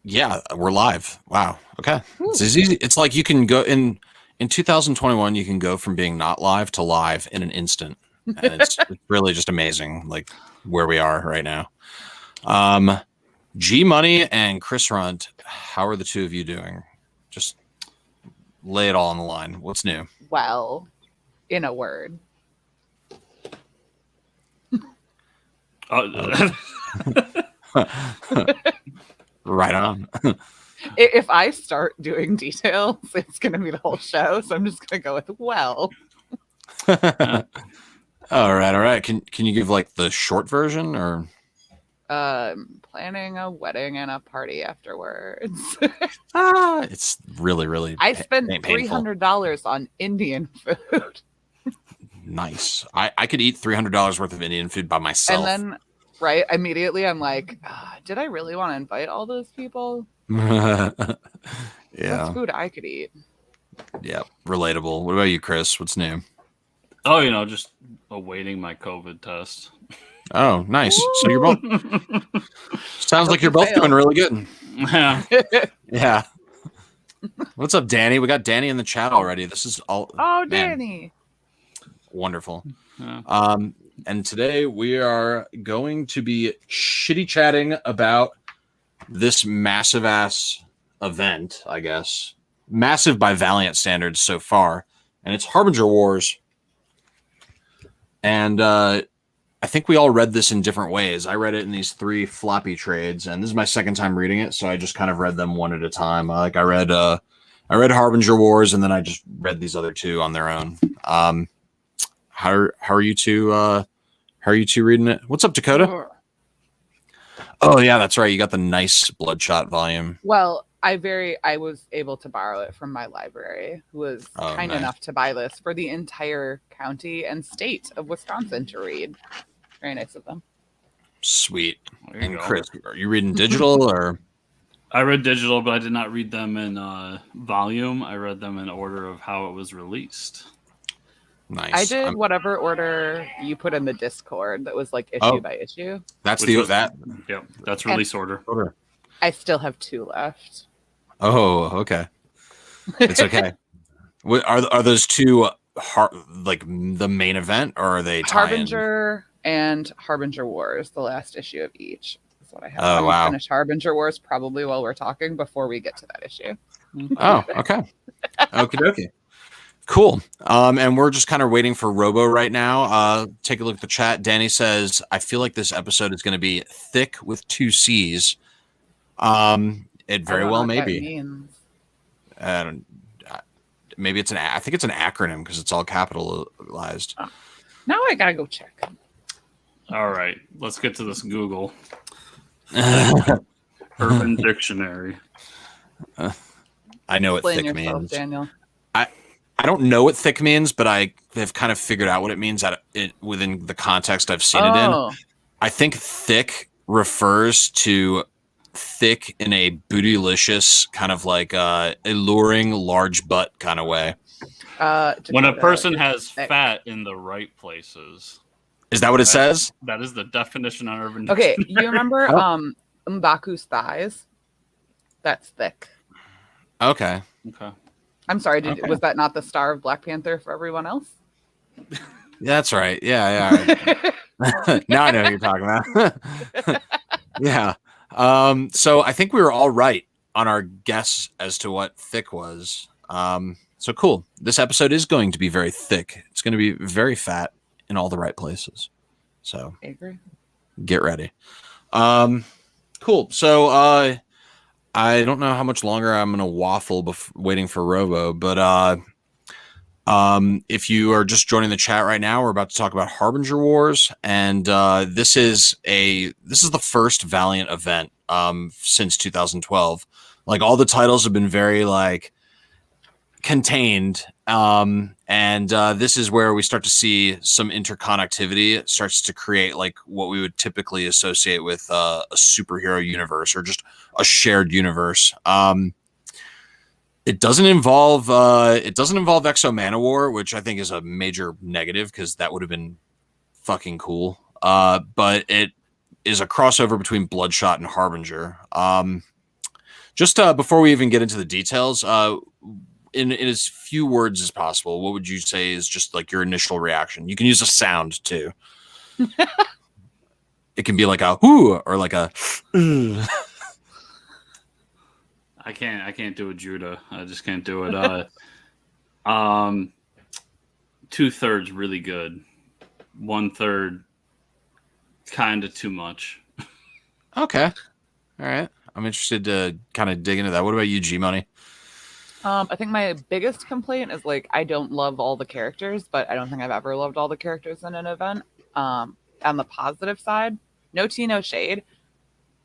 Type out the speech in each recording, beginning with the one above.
Yeah, we're live. Wow. Okay. Ooh. It's as easy. It's like you can go in 2021. You can go from being not live to live in an instant, and it's really just amazing. Like where we are right now. G Money and Chris Runt. How are the two of you doing? Just lay it all on the line. What's new? Well, in a word. Right on. If I start doing details, it's going to be the whole show. So I'm just going to go with well. All right. Can you give like the short version or? Planning a wedding and a party afterwards. It's really. I spent $300 on Indian food. Nice. I could eat $300 worth of Indian food by myself. And then, right, immediately I'm like, did I really want to invite all those people? Yeah. That's food I could eat. Yeah, relatable. What about you, Chris? What's new? Oh, just awaiting my COVID test. Oh, nice. Ooh. So you're both. Sounds like you're both doing really good. Yeah. Yeah. What's up, Danny? We got Danny in the chat already. This is all. Oh, man, Danny. wonderful. Yeah. And today we are going to be shitty chatting about this massive ass event, I guess. Massive by Valiant standards so far. And it's Harbinger Wars. And I think we all read this in different ways. I read it in these 3 floppy trades, and this is my second time reading it, so I just kind of read them one at a time. I read Harbinger Wars, and then I just read these other 2 on their own. How are you two? How are you two reading it? What's up, Dakota? Oh yeah, that's right. You got the nice Bloodshot volume. Well, I was able to borrow it from my library, who was kind enough to buy this for the entire county and state of Wisconsin to read. Very nice of them. Sweet. And Chris, are you reading digital or? I read digital, but I did not read them in volume. I read them in order of how it was released. Nice. I did whatever order you put in the Discord that was like issue by issue. That's Yep, that's release order. I still have 2 left. Oh, okay. It's okay. Are those 2 like the main event, or are they Harbinger and Harbinger Wars, the last issue of each? That's what I have. Oh, wow. Finish Harbinger Wars probably while we're talking before we get to that issue. Oh, okay. Okie dokie. Cool. And we're just kind of waiting for Robo right now. Take a look at the chat. Danny says, I feel like this episode is going to be thick with 2 C's. It very well may be. Maybe it's I think it's an acronym because it's all capitalized. Now I gotta go check. All right, let's get to this Google. Urban Dictionary. I know what Explain thick yourself, means. Daniel. I don't know what thick means, but I have kind of figured out what it means within the context I've seen it in. I think thick refers to thick in a bootylicious kind of like alluring large butt kind of way. When a person has fat in the right places. Is that what it says? That is the definition on Urban Okay, Dictionary. you remember M'Baku's thighs? That's thick. Okay. I'm sorry, was that not the star of Black Panther for everyone else? That's right. Yeah. Now I know who you're talking about. Yeah. So I think we were all right on our guess as to what thick was. So cool. This episode is going to be very thick. It's going to be very fat in all the right places. So I agree. Get ready. Cool. So I don't know how much longer I'm going to waffle waiting for Robo, but if you are just joining the chat right now, we're about to talk about Harbinger Wars, and this is the first Valiant event since 2012. Like all the titles have been very like contained, and this is where we start to see some interconnectivity. It starts to create like what we would typically associate with a superhero universe or just a shared universe. It doesn't involve Exo Manowar, which I think is a major negative because that would have been fucking cool. But it is a crossover between Bloodshot and Harbinger. Just before we even get into the details, in as few words as possible, what would you say is just like your initial reaction? You can use a sound too. It can be like a whoo or like a. I can't do a Judah. I just can't do it. 2/3 really good. 1/3 kind of too much. Okay. All right. I'm interested to kind of dig into that. What about you, G Money? I think my biggest complaint is like I don't love all the characters, but I don't think I've ever loved all the characters in an event. On the positive side, no tea, no shade.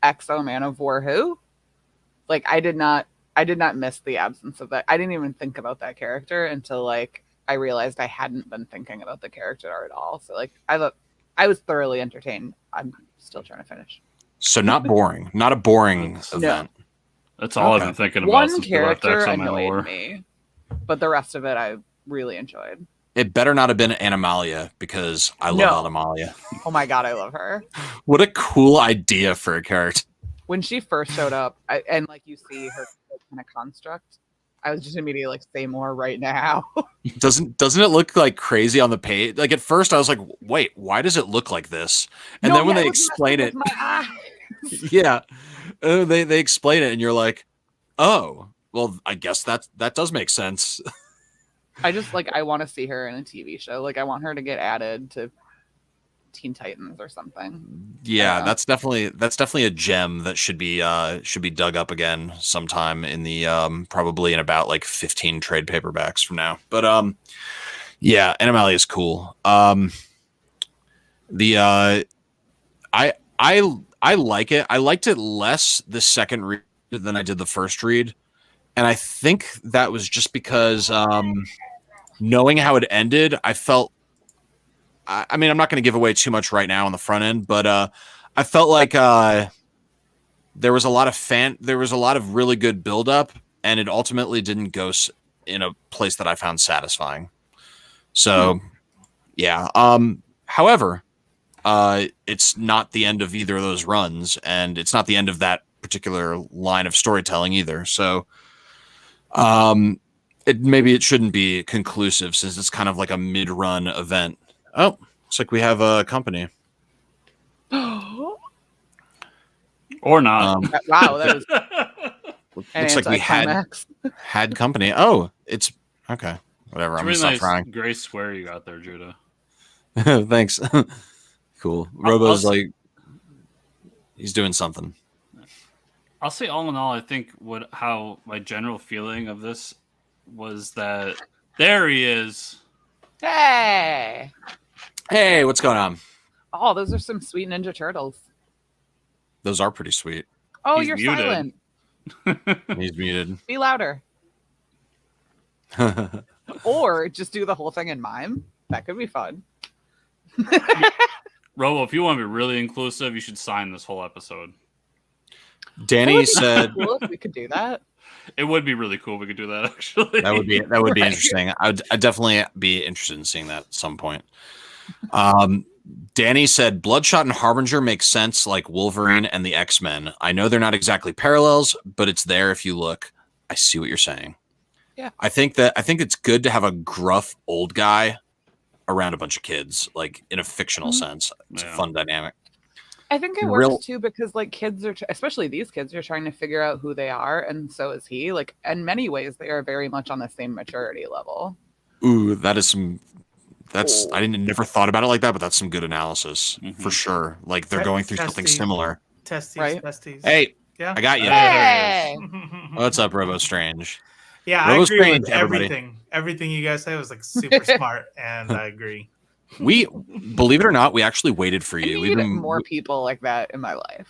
XO Man of War who? Like I did not miss the absence of that. I didn't even think about that character until like I realized I hadn't been thinking about the character at all. So like I was thoroughly entertained. I'm still trying to finish. So not boring. Not a boring event. That's all I've been thinking about. One character annoyed me, but the rest of it I really enjoyed. It better not have been Animalia because I love Animalia. Oh my god, I love her. What a cool idea for a character. When she first showed up, and like you see her kind of construct, I was just immediately like, "Say more right now." Doesn't it look like crazy on the page? Like at first, I was like, "Wait, why does it look like this?" And then when they explain it, yeah, they explain it, and you're like, "Oh, well, I guess that does make sense." I just like I want to see her in a TV show. Like I want her to get added to Teen Titans or something. Yeah, that's definitely a gem that should be dug up again sometime in the probably in about like 15 trade paperbacks from now. But yeah, Animalia is cool. I like it. I liked it less the second read than I did the first read. And I think that was just because knowing how it ended, I felt I mean, I'm not going to give away too much right now on the front end, but I felt like there was a lot of really good buildup, and it ultimately didn't go in a place that I found satisfying. So, yeah. However, it's not the end of either of those runs, and it's not the end of that particular line of storytelling either. So, maybe it shouldn't be conclusive since it's kind of like a mid-run event. Oh, looks like we have a company. Or not. Wow, that was. Looks like we had company. Oh, it's okay. Whatever. I'm gonna stop trying. Gray square you got there, Judah. Thanks. Cool. Robo's like he's doing something. I'll say all in all, I think how my general feeling of this was that there he is. Hey, what's going on? Oh, those are some sweet Ninja Turtles. Those are pretty sweet. Oh, He's you're muted. silent. He's muted. Be louder. Or just do the whole thing in mime. That could be fun. Robo, if you want to be really inclusive, you should sign this whole episode. Danny said cool if we could do that. It would be really cool if we could do that, actually. that would be right. Interesting. I'd definitely be interested in seeing that at some point. Danny said Bloodshot and Harbinger make sense like Wolverine and the X-Men. I know they're not exactly parallels, but it's there if you look. I see what you're saying. Yeah. I think it's good to have a gruff old guy around a bunch of kids, like in a fictional sense. It's a fun dynamic. I think it works too because like kids are, especially these kids, are trying to figure out who they are, and so is he. Like in many ways, they are very much on the same maturity level. Ooh, that is some. That's I never thought about it like that, but that's some good analysis for sure. Like they're going through something similar. Testes. Hey, yeah, I got you. Hey! What's up, Robo Strange? Yeah, Robo I agree Strange, with everybody. everything. Everything you guys said was like super smart, and I agree. We believe it or not, we actually waited for you. I need more people like that in my life.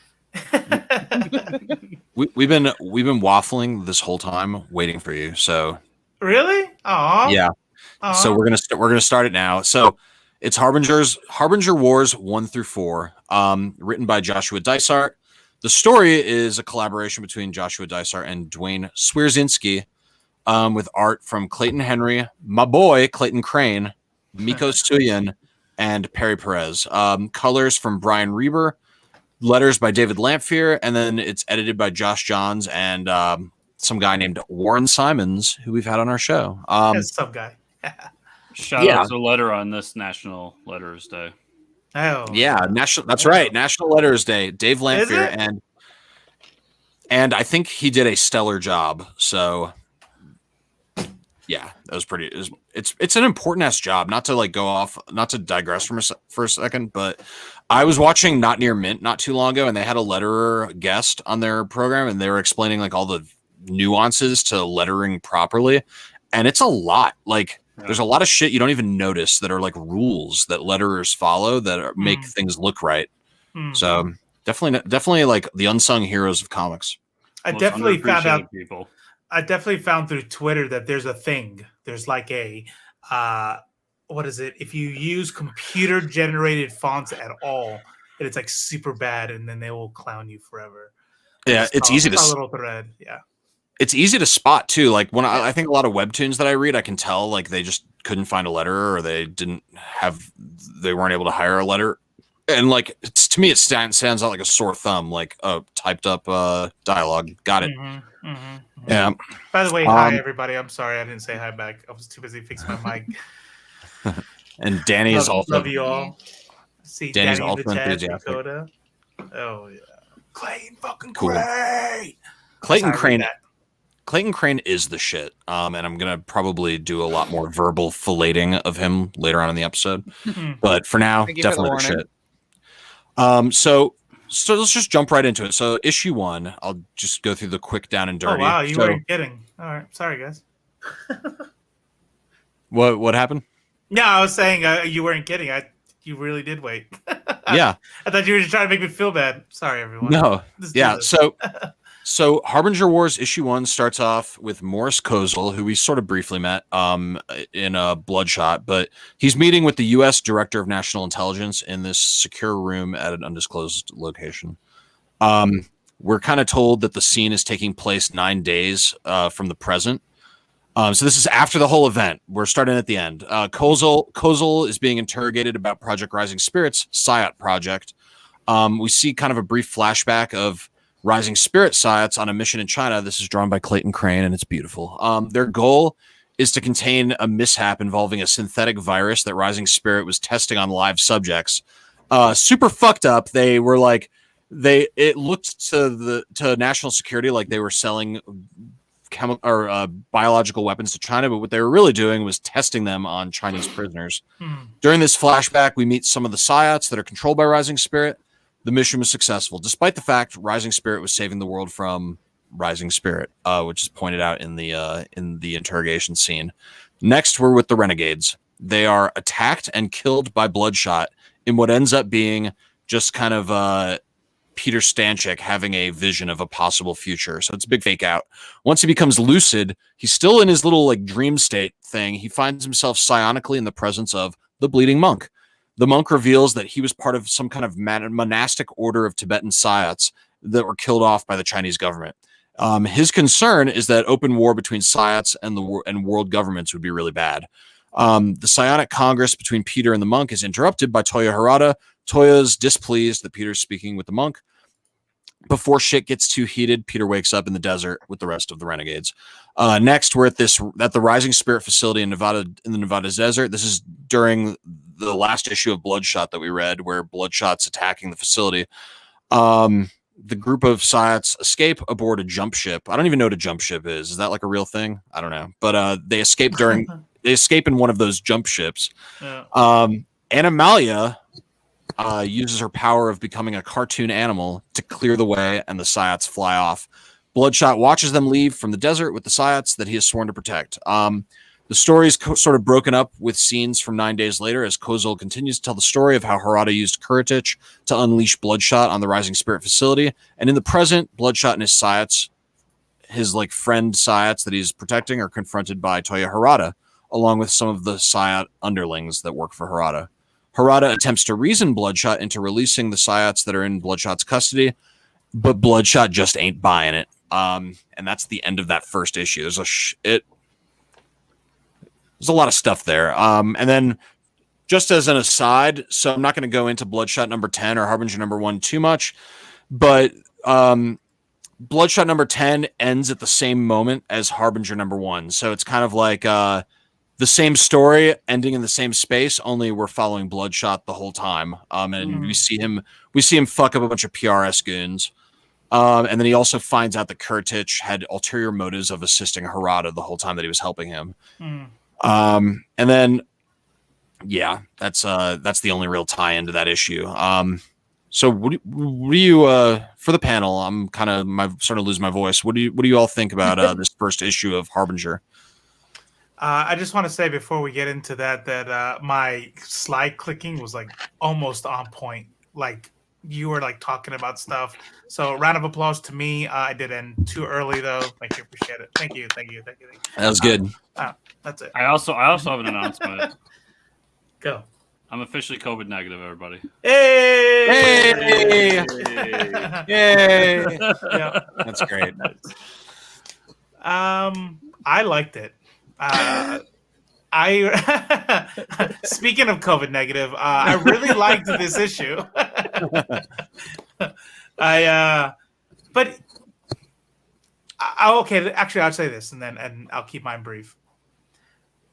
We've been waffling this whole time, waiting for you. So Really? Oh yeah. Aww. So we're gonna start it now. So it's Harbinger Wars 1 through 4, written by Joshua Dysart. The story is a collaboration between Joshua Dysart and Duane Swierczynski, with art from Clayton Henry, my boy Clayton Crain, Mico Suayan, and Pérez. Colors from Brian Reber, letters by David Lanphear, and then it's edited by Josh Johns and some guy named Warren Simons, who we've had on our show. Some guy. Shout out to Letter on this National Letters Day. Oh yeah, national. That's right, National Letters Day. Dave Lanphear, and I think he did a stellar job. So yeah, that was pretty. It's an important ass job. Not to like go off, not to digress for a second, but I was watching Not Near Mint not too long ago, and they had a letterer guest on their program, and they were explaining like all the nuances to lettering properly, and it's a lot. Like there's a lot of shit you don't even notice that are like rules that letterers follow that make things look right. So definitely like the unsung heroes of comics. I definitely found out. I definitely found through Twitter that there's a thing. There's like a what is it? If you use computer generated fonts at all, and it's like super bad, and then they will clown you forever. Yeah, it's easy to a little thread. Yeah. It's easy to spot too. Like when I think a lot of webtoons that I read, I can tell like they just couldn't find a letterer, or they weren't able to hire a letter. And like to me, it stands out like a sore thumb. Like typed up dialogue. Got it. Yeah. By the way, hi everybody. I'm sorry I didn't say hi back. I was too busy fixing my mic. And Danny is also love you all. See Danny's Danny also in the chat, enthusiastic. Dakota. Oh yeah, Clayton fucking Cool. Crain. Clayton Crain. Clayton Crain is the shit. And I'm gonna probably do a lot more verbal filleting of him later on in the episode. But for now, definitely the shit. So let's just jump right into it. So issue 1, I'll just go through the quick down and dirty. Oh wow, you weren't kidding. All right, sorry guys. What happened? Yeah, I was saying you weren't kidding. You really did wait. Yeah, I thought you were just trying to make me feel bad. Sorry, everyone. No, yeah. So Harbinger Wars issue 1 starts off with Morris Kozel, who we sort of briefly met in a Bloodshot, but he's meeting with the U.S. Director of National Intelligence in this secure room at an undisclosed location. We're kind of told that the scene is taking place 9 days from the present. So this is after the whole event. We're starting at the end. Kozel is being interrogated about Project Rising Spirit's Psyot project. We see kind of a brief flashback of Rising Spirit Psyots on a mission in China. This is drawn by Clayton Crain, and it's beautiful. Their goal is to contain a mishap involving a synthetic virus that Rising Spirit was testing on live subjects. Super fucked up. They were like, it looked to national security like they were selling biological weapons to China, but what they were really doing was testing them on Chinese prisoners. During this flashback, we meet some of the Psyots that are controlled by Rising Spirit. The mission was successful, despite the fact Rising Spirit was saving the world from Rising Spirit, which is pointed out in the interrogation scene. Next, we're with the Renegades. They are attacked and killed by Bloodshot in what ends up being just kind of Peter Stanchik having a vision of a possible future. So it's a big fake out. Once he becomes lucid, he's still in his little like dream state thing. He finds himself psionically in the presence of the Bleeding Monk. The monk reveals that he was part of some kind of monastic order of Tibetan Psyots that were killed off by the Chinese government. His concern is that open war between Psyots and world governments would be really bad. The psionic congress between Peter and the monk is interrupted by Toyo Harada. Toyo's displeased that Peter's speaking with the monk. Before shit gets too heated, Peter wakes up in the desert with the rest of the renegades. Next, we're at the Rising Spirit facility in the Nevada desert. This is during the last issue of Bloodshot that we read, where Bloodshot's attacking the facility. The group of Psyots escape aboard a jump ship. I don't even know what a jump ship is. Is that like a real thing? I don't know. But they escape in one of those jump ships. Yeah. Animalia uses her power of becoming a cartoon animal to clear the way, and the Psyots fly off. Bloodshot watches them leave from the desert with the Psyots that he has sworn to protect. The story is sort of broken up with scenes from 9 days later as Kozel continues to tell the story of how Harada used Kuratich to unleash Bloodshot on the Rising Spirit facility. And in the present, Bloodshot and his Psyots, his like friend Psyots that he's protecting, are confronted by Toyo Harada, along with some of the Psyot underlings that work for Harada. Harada attempts to reason Bloodshot into releasing the Psyots that are in Bloodshot's custody, but Bloodshot just ain't buying it. And that's the end of that first issue. There's a lot of stuff there. And then just as an aside, so I'm not going to go into Bloodshot number 10 or Harbinger number 1 too much, but Bloodshot number 10 ends at the same moment as Harbinger number 1. So it's kind of like the same story ending in the same space, only we're following Bloodshot the whole time. And we see him fuck up a bunch of PRS goons. And then he also finds out that Kurtich had ulterior motives of assisting Harada the whole time that he was helping him. And then, yeah, that's the only real tie into that issue. So what do you for the panel? I'm kind of starting to lose my voice. What do you all think about this first issue of Harbinger? I just want to say before we get into that my slide clicking was like almost on point. Like you were like talking about stuff. So round of applause to me. I did end too early though. Thank you, appreciate it. Thank you. That was good. That's it. I also have an announcement. Go. I'm officially COVID negative, everybody. Hey! Yay! Yeah. That's great. I liked it. Speaking of COVID negative, I really liked this issue. Okay. Actually, I'll say this, and I'll keep mine brief.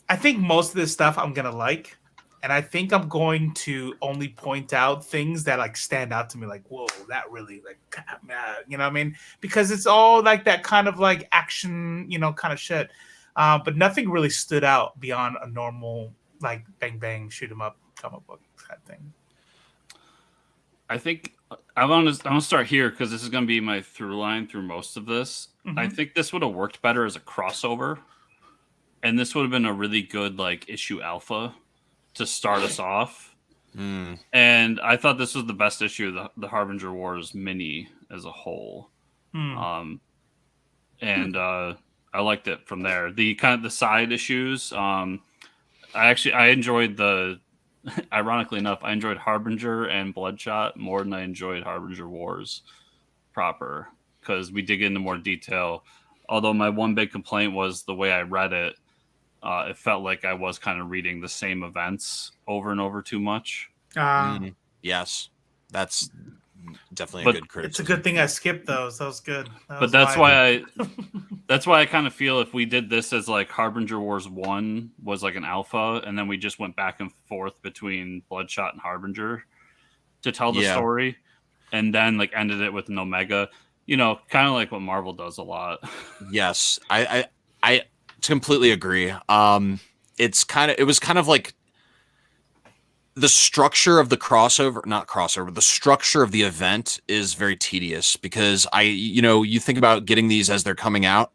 I think most of this stuff I'm gonna like, and I think I'm going to only point out things that like stand out to me, like whoa, that really like, you know what I mean? Because it's all like that kind of like action, you know, kind of shit. But nothing really stood out beyond a normal like bang bang shoot 'em up comic book kind of thing. I think I want to start here because this is going to be my through line through most of this. I think this would have worked better as a crossover, and this would have been a really good like issue alpha to start us off. And I thought this was the best issue of the Harbinger Wars mini as a whole. I liked it from there. The kind of the side issues. I enjoyed ironically enough, I enjoyed Harbinger and Bloodshot more than I enjoyed Harbinger Wars proper because we dig into more detail. Although my one big complaint was the way I read it. It felt like I was kind of reading the same events over and over too much. Yes, that's definitely a good criticism. It's a good thing I skipped those. That was good. That's why I kind of feel if we did this as like Harbinger Wars 1 was like an alpha, and then we just went back and forth between Bloodshot and Harbinger to tell the story, and then like ended it with an Omega, you know, kind of like what Marvel does a lot. Yes, I completely agree. It was kind of like the structure of the the structure of the event is very tedious because you think about getting these as they're coming out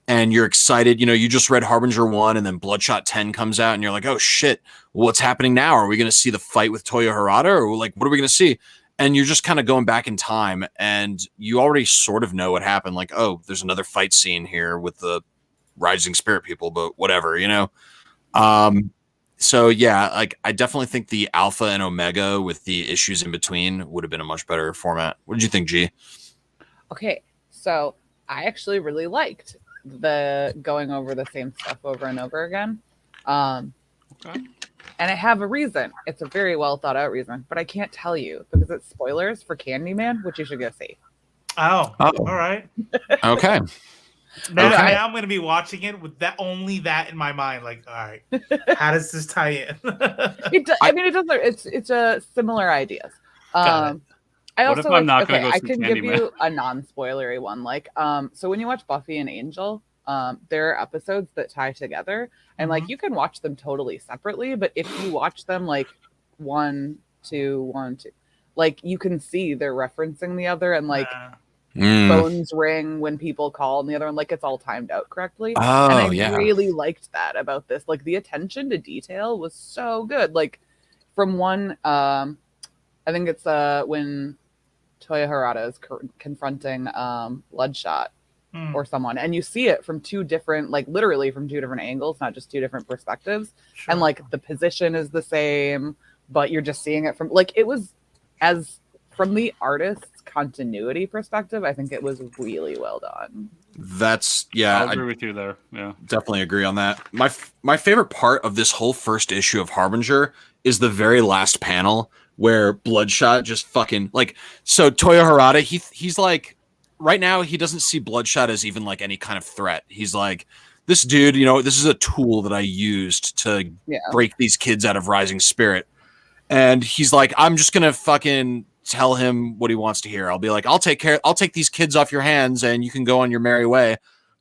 and you're excited, you just read Harbinger 1 and then Bloodshot 10 comes out and you're like, oh shit, what's happening now? Are we going to see the fight with Toyo Harada or like, what are we going to see? And you're just kind of going back in time and you already sort of know what happened. Like, oh, there's another fight scene here with the Rising Spirit people, but whatever, So yeah, like I definitely think the Alpha and Omega with the issues in between would have been a much better format. What did you think, G? Okay, so I actually really liked the going over the same stuff over and over again. Okay. And I have a reason. It's a very well thought out reason, but I can't tell you because it's spoilers for Candyman, which you should go see. Oh. All right. Okay. Now I'm going to be watching it with that in my mind. Like, all right, how does this tie in? It does. It's a similar ideas. What if I'm not going to go see I can Candyman? give you a non-spoilery one. Like, so when you watch Buffy and Angel, there are episodes that tie together, and like you can watch them totally separately. But if you watch them like 1, 2, 1, 2, like you can see they're referencing the other, and like. Phones ring when people call, and the other one, like, it's all timed out correctly. Oh, and I really liked that about this. Like, the attention to detail was so good. Like, from one, I think it's when Toyo Harada is confronting Bloodshot or someone, and you see it from two different, like, literally from two different angles, not just two different perspectives. Sure. And, like, the position is the same, but you're just seeing it from, like, it was from the artist's continuity perspective, I think it was really well done. I agree with you there. Yeah, definitely agree on that. My favorite part of this whole first issue of Harbinger is the very last panel where Bloodshot just fucking like. So Toyo Harada, he's like, right now he doesn't see Bloodshot as even like any kind of threat. He's like, this dude, this is a tool that I used to break these kids out of Rising Spirit. And he's like, I'm just gonna fucking tell him what he wants to hear. I'll be like, I'll take these kids off your hands and you can go on your merry way.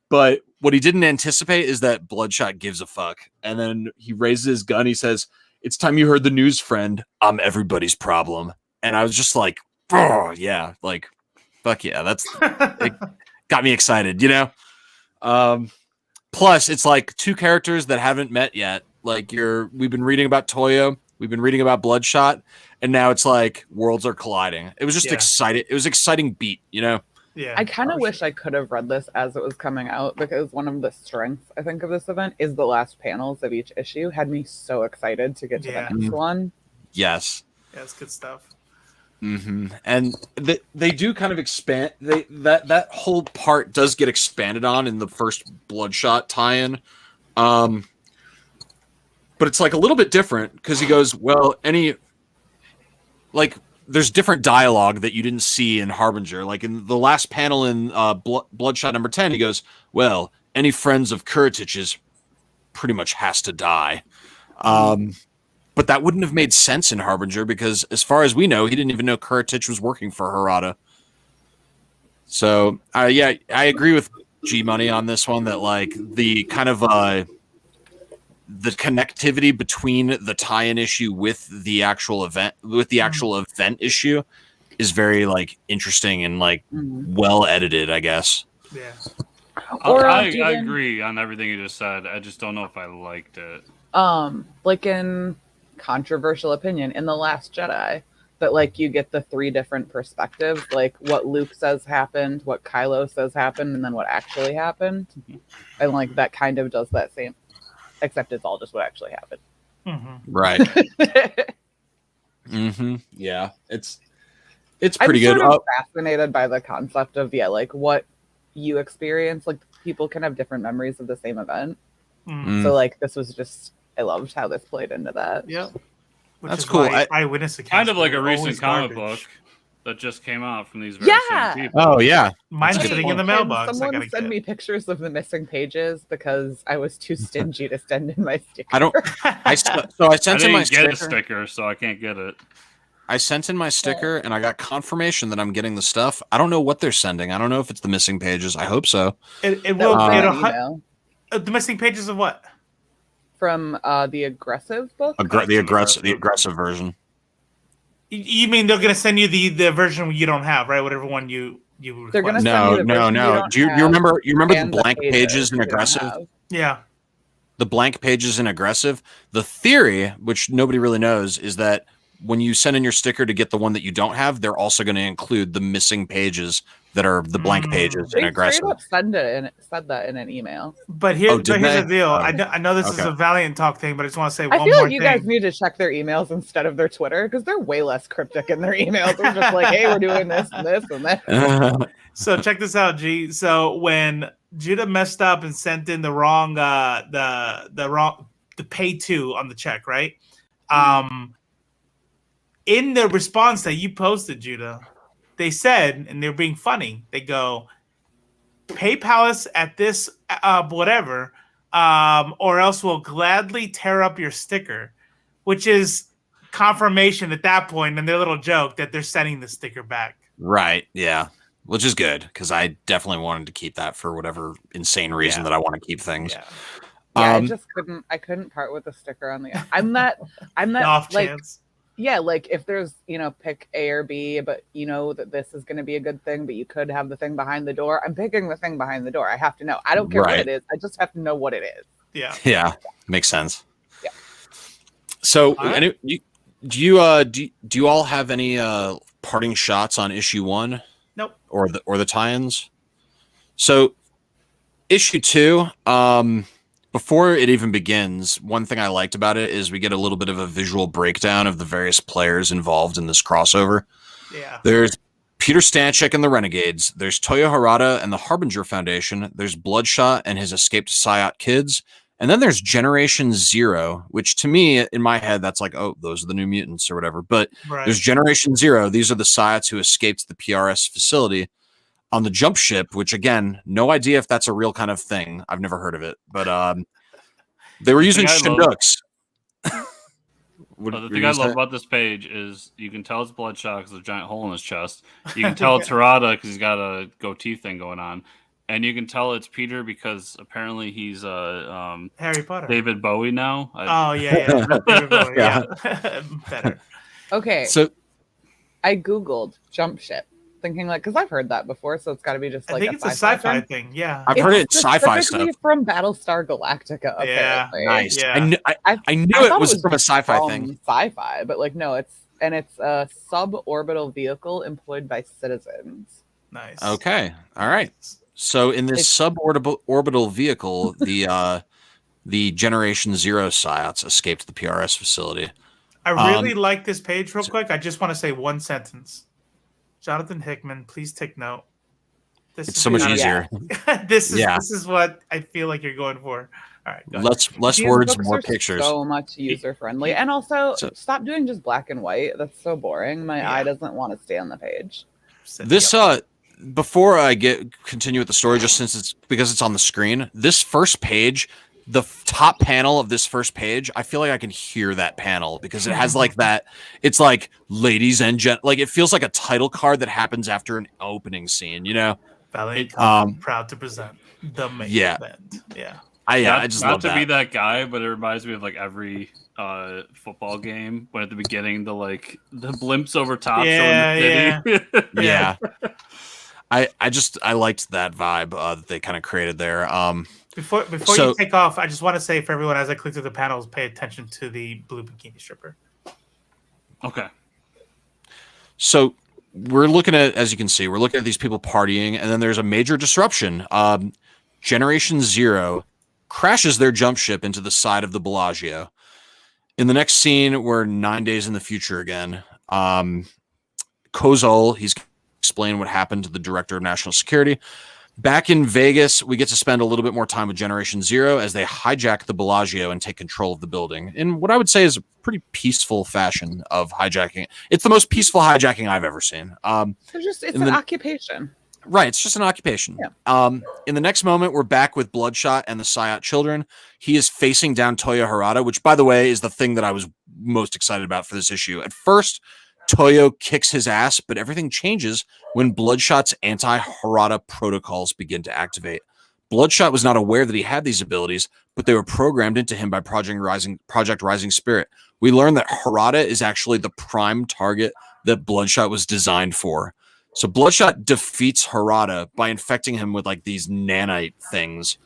But what he didn't anticipate is that Bloodshot gives a fuck. And then he raises his gun. He says, it's time you heard the news, friend. I'm everybody's problem. And I was just like, oh, yeah. Like, fuck yeah. It got me excited, Plus, it's like two characters that haven't met yet. Like, we've been reading about Toyo. We've been reading about Bloodshot. And now it's like worlds are colliding. It was just exciting. It was exciting beat, Yeah, I kind of wish I could have read this as it was coming out, because one of the strengths, I think, of this event is the last panels of each issue had me so excited to get to the next one. Yes. Yeah, it's good stuff. Mm-hmm. And they do kind of expand. That whole part does get expanded on in the first Bloodshot tie-in. But it's like a little bit different because he goes, well, there's different dialogue that you didn't see in Harbinger. Like in the last panel in Bloodshot number 10, he goes, well, any friends of Kuritich's pretty much has to die. But that wouldn't have made sense in Harbinger because as far as we know, he didn't even know Kuritich was working for Harada. So, I agree with G-Money on this one that like the kind of the connectivity between the tie-in issue with the actual event issue is very like interesting and like well edited, I guess. Yeah. I agree on everything you just said. I just don't know if I liked it. Like in controversial opinion, in The Last Jedi, that like you get the three different perspectives, like what Luke says happened, what Kylo says happened, and then what actually happened. And like that kind of does that same, except it's all just what actually happened. Right. Yeah, it's pretty good. I'm sort of fascinated by the concept of like what you experience. Like people can have different memories of the same event. So like this was just, I loved how this played into that. Yeah, that's cool. Eyewitness accounts kind of like a recent comic book that just came out from these very same people. Oh yeah, mine's sitting in the mailbox. Someone send me pictures of the missing pages because I was too stingy to send in my sticker. I sent in my get a sticker, so I can't get it. I sent in my sticker and I got confirmation that I'm getting the stuff. I don't know what they're sending. I don't know if it's the missing pages. I hope so. It will. The missing pages of what? From the aggressive book. The aggressive version. You mean they're going to send you the version you don't have, right? Whatever one you They're going to send no. you the version No. Do you remember the blank pages in aggressive? Yeah. The blank pages in aggressive. The theory, which nobody really knows, is that when you send in your sticker to get the one that you don't have, they're also going to include the missing pages that are the blank pages in aggressive. They said that in an email. But here's the deal. I know this is a Valiant talk thing, but I just want to say one more thing. I feel like you guys need to check their emails instead of their Twitter because they're way less cryptic in their emails. They're just like, hey, we're doing this and this and that. So check this out, G. So when Judah messed up and sent in the wrong the pay to on the check, right? In the response that you posted, Judah, they said, and they're being funny, they go, PayPal us at this whatever, or else we'll gladly tear up your sticker, which is confirmation at that point, and their little joke that they're sending the sticker back. Right, yeah. Which is good, because I definitely wanted to keep that for whatever insane reason that I want to keep things. Yeah. I just couldn't part with the sticker on the I'm that off like chance. Yeah, like if there's, pick A or B, but that this is going to be a good thing, but you could have the thing behind the door. I'm picking the thing behind the door. I have to know. I don't care what it is. I just have to know what it is. Yeah. Yeah. Makes sense. Yeah. So, do you all have any parting shots on issue 1? Nope. Or the tie-ins? So, issue 2, before it even begins, one thing I liked about it is we get a little bit of a visual breakdown of the various players involved in this crossover. Yeah. There's Peter Stanchik and the Renegades. There's Toyo Harada and the Harbinger Foundation. There's Bloodshot and his escaped Psyot kids. And then there's Generation Zero, which to me, in my head, that's like, oh, those are the New Mutants or whatever. But there's Generation Zero. These are the Psiots who escaped the PRS facility on the jump ship, which, again, no idea if that's a real kind of thing. I've never heard of it. But they were using Shinduks. The thing I love about this page is you can tell it's Bloodshot because there's a giant hole in his chest. You can tell it's Harada because he's got a goatee thing going on. And you can tell it's Peter because apparently he's Harry Potter. David Bowie now. David Bowie, yeah. Better. Okay. So I Googled jump ship, thinking like, because I've heard that before, so it's got to be just like I think it's a sci-fi thing. Yeah, I've heard it's sci-fi stuff from Battlestar Galactica. Apparently. Yeah, nice. Yeah. I knew it was from a sci-fi thing. Sci-fi, but like no, it's a suborbital vehicle employed by citizens. Nice. Okay. All right. So in this suborbital vehicle, the Generation Zero Psiots escaped the PRS facility. I really like this page real quick. I just want to say one sentence. Jonathan Hickman, please take note. It's so much easier. This is what I feel like you're going for. All right. Less words, more pictures. So much user friendly. And also stop doing just black and white. That's so boring. My eye doesn't want to stay on the page. This before I continue with the story, just because it's on the screen, this first page, the top panel of this first page, I feel like I can hear that panel because it has like that. It's like ladies and like it feels like a title card that happens after an opening scene. You know, Valiant, proud to present the main event. Yeah, I just love not to be that guy, but it reminds me of like every football game when at the beginning the blimps over top showing the city. Yeah. I liked that vibe that they kind of created there. Before you take off, I just want to say for everyone as I click through the panels, pay attention to the blue bikini stripper. Okay. So we're looking at, as you can see, these people partying, and then there's a major disruption. Generation Zero crashes their jump ship into the side of the Bellagio. In the next scene, we're 9 days in the future again. Kozol, he's explain what happened to the director of national security. Back in Vegas, we get to spend a little bit more time with Generation Zero as they hijack the Bellagio and take control of the building in what I would say is a pretty peaceful fashion of hijacking. It's the most peaceful hijacking I've ever seen. It's an occupation. Right, it's just an occupation. Yeah. In the next moment, we're back with Bloodshot and the Psiot children. He is facing down Toyo Harada, which, by the way, is the thing that I was most excited about for this issue. At first, Toyo kicks his ass, but everything changes when Bloodshot's anti-Harada protocols begin to activate. Bloodshot was not aware that he had these abilities, but they were programmed into him by Project Rising Spirit. We learn that Harada is actually the prime target that Bloodshot was designed for. So Bloodshot defeats Harada by infecting him with like these nanite things.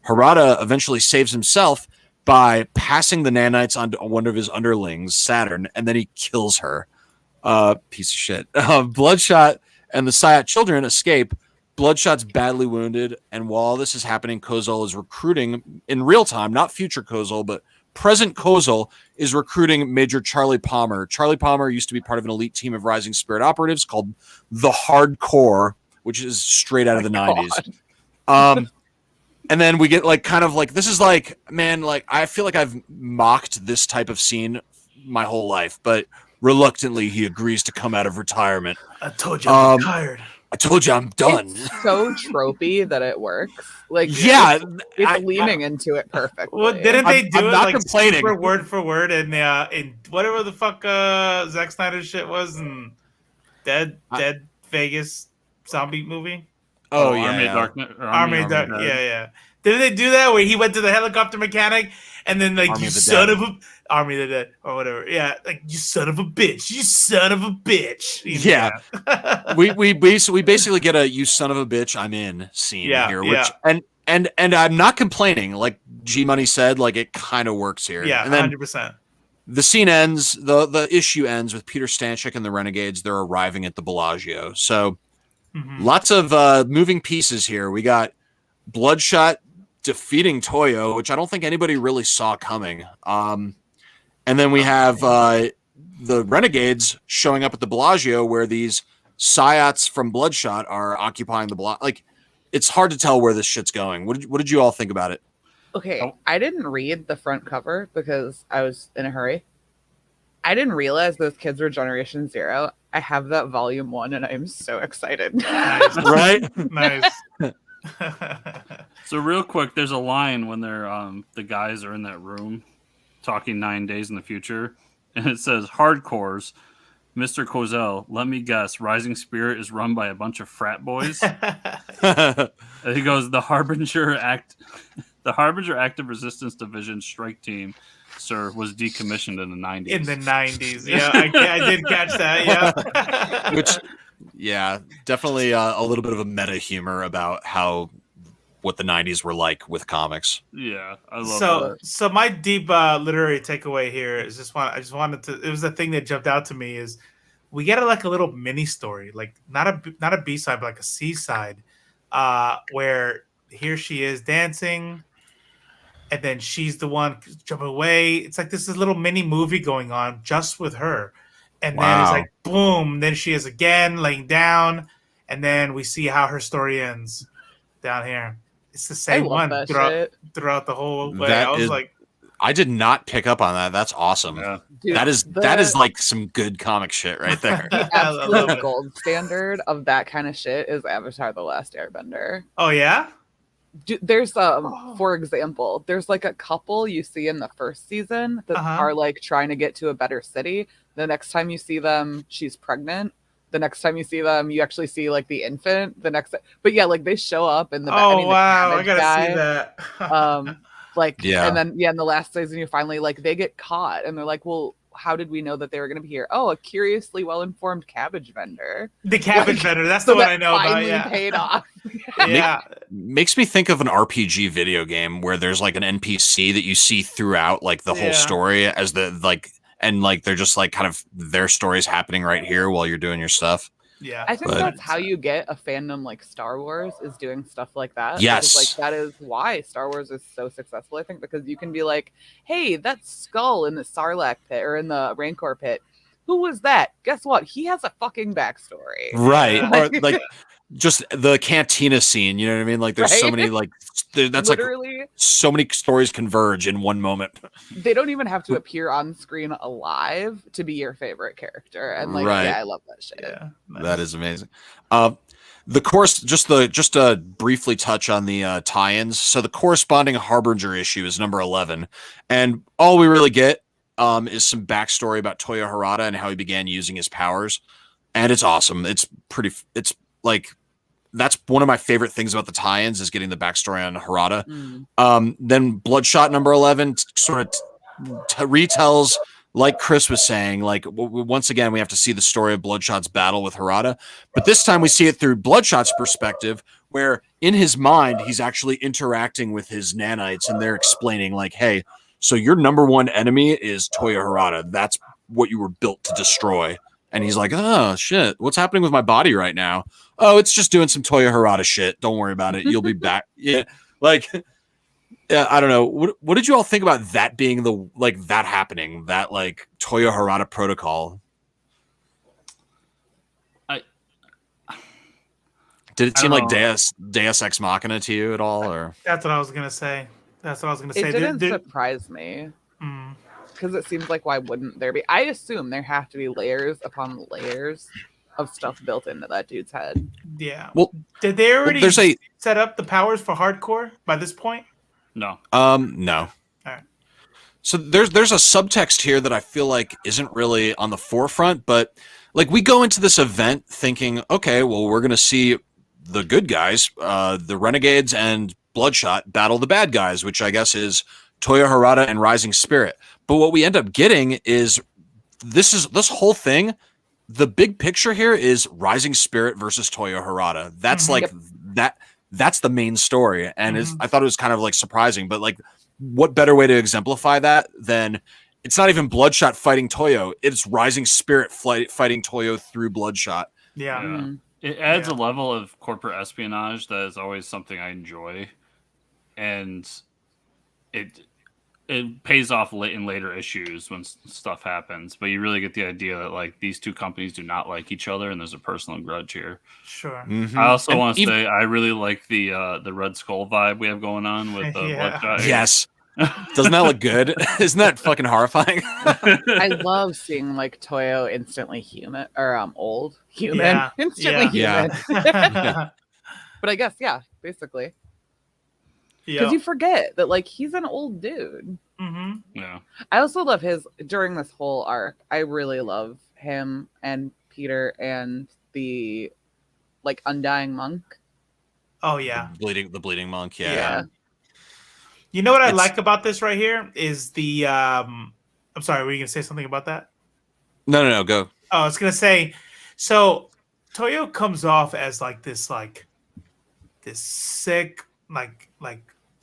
Harada eventually saves himself by passing the nanites on to one of his underlings, Saturn, and then he kills her. Piece of shit. Bloodshot and the Psiot children escape. Bloodshot's badly wounded, and while all this is happening, Kozol is recruiting in real time, not future Kozol, but present Kozol is recruiting Major Charlie Palmer. Charlie Palmer used to be part of an elite team of Rising Spirit operatives called the Hardcore, which is straight out of the 90s. And then we get like kind of like this is like, man, like I feel like I've mocked this type of scene my whole life, but reluctantly, he agrees to come out of retirement. I told you I'm tired. I told you I'm done. It's so tropey that it works. Like, it's leaning into it perfectly. Well, didn't they do it like super word for word in whatever the fuck Zack Snyder's shit was in Dead Vegas zombie movie? Oh yeah, Army of Darkness. Army of Darkness. Yeah. Didn't they do that where he went to the helicopter mechanic and then like Army of the Dead or whatever? Yeah, like you son of a bitch, you son of a bitch. Yeah, we basically get a "you son of a bitch, I'm in" scene here, which and I'm not complaining. Like G Money said, like it kind of works here. Yeah, and then 100%. The scene ends. The issue ends with Peter Stanchik and the Renegades. They're arriving at the Bellagio. So lots of moving pieces here. We got Bloodshot defeating Toyo, which I don't think anybody really saw coming. And then we have the Renegades showing up at the Bellagio where these Psiots from Bloodshot are occupying the Bellagio. Like, it's hard to tell where this shit's going. What did you all think about it? Okay, Oh. I didn't read the front cover because I was in a hurry. I didn't realize those kids were Generation Zero. I have that volume 1 and I am so excited. Nice. Right? Nice. So real quick, there's a line when they're the guys are in that room talking 9 days in the future, and it says hardcores. Mr. Kozel, let me guess, Rising Spirit is run by a bunch of frat boys. And he goes, the Harbinger Active Resistance Division Strike Team, sir, was decommissioned in the 90s. In the 90s. Yeah, I did catch that. Yeah. Which, yeah, definitely a little bit of a meta humor about what the 90s were like with comics. Yeah, I love that. So my deep literary takeaway here is I just wanted to. It was the thing that jumped out to me is we get a little mini story, like not a B side, but like a C side, where here she is dancing, and then she's the one jumping away. It's like this is a little mini movie going on just with her, and then it's like boom. Then she is again laying down, and then we see how her story ends down here. It's the same one throughout the whole way. I did not pick up on that. That's awesome. Yeah. Dude, that is like some good comic shit right there. The absolute gold standard of that kind of shit is Avatar: The Last Airbender. Oh yeah? There's for example, there's like a couple you see in the first season that are like trying to get to a better city. The next time you see them, she's pregnant. The next time you see them, you actually see like the infant. But yeah, like they show up in the. Wow! I gotta see that. And then in the last season, you finally they get caught, and they're like, "Well, how did we know that they were going to be here?" Oh, a curiously well-informed cabbage vendor. The cabbage vendor. That's the one I know about. Yeah, paid off. Yeah, makes me think of an RPG video game where there's like an NPC that you see throughout like the whole story as and they're just like kind of their stories happening right here while you're doing your stuff. Yeah, I think that's how you get a fandom like Star Wars, is doing stuff like that. Yes, because, that is why Star Wars is so successful. I think because you can be like, "Hey, that skull in the Sarlacc pit or in the Rancor pit, who was that? Guess what? He has a fucking backstory." Right, or like just the cantina scene. You know what I mean? Like there's so many that's literally like so many stories converge in one moment. They don't even have to appear on screen alive to be your favorite character, and I love that shit. Yeah, nice. That is amazing. The course, just to briefly touch on the tie-ins. So the corresponding Harbinger issue is number 11, and all we really get is some backstory about Toyo Harada and how he began using his powers, and it's awesome. It's like. That's one of my favorite things about the tie-ins is getting the backstory on Harada. Then Bloodshot number 11 sort of retells, like Chris was saying, like once again, we have to see the story of Bloodshot's battle with Harada. But this time we see it through Bloodshot's perspective, where in his mind, he's actually interacting with his nanites and they're explaining like, hey, so your number one enemy is Toyo Harada. That's what you were built to destroy. And he's like, oh, shit, what's happening with my body right now? Oh, it's just doing some Toyo Harada shit. Don't worry about it. You'll be back. Yeah, I don't know. What did you all think about that being that happening? That Toyo Harada protocol? Did it seem like Deus Ex Machina to you at all? Or that's what I was gonna say. It didn't surprise me. Because it seems like, why wouldn't there be? I assume there have to be layers upon layers of stuff built into that dude's head. Yeah. Well, did they already set up the powers for hardcore by this point? No. No. All right. So there's a subtext here that I feel like isn't really on the forefront, but we go into this event thinking, okay, well, we're gonna see the good guys, the Renegades and Bloodshot battle the bad guys, which I guess is Toyo Harada and Rising Spirit. But what we end up getting is this whole thing. The big picture here is Rising Spirit versus Toyo Harada. That's that's the main story. And I thought it was kind of surprising, but what better way to exemplify that than it's not even Bloodshot fighting Toyo. It's Rising Spirit fighting Toyo through Bloodshot. Yeah. It adds a level of corporate espionage that is always something I enjoy. And it pays off in later issues when stuff happens, but you really get the idea that like these two companies do not like each other and there's a personal grudge here. Sure. Mm-hmm. I also want to say I really like the Red Skull vibe we have going on with the Bloodshot. Yes. Doesn't that look good? Isn't that fucking horrifying? I love seeing like Toyo instantly human or old human, instantly human. But I guess basically. Because you forget that like he's an old dude. Mm-hmm. Yeah. I also love his during this whole arc. I really love him and Peter and the like undying monk. Oh yeah, the bleeding monk. Yeah. You know what I like about this right here is the. I'm sorry, were you gonna say something about that? No, go. Oh, I was gonna say, so Toyo comes off as like this sick, like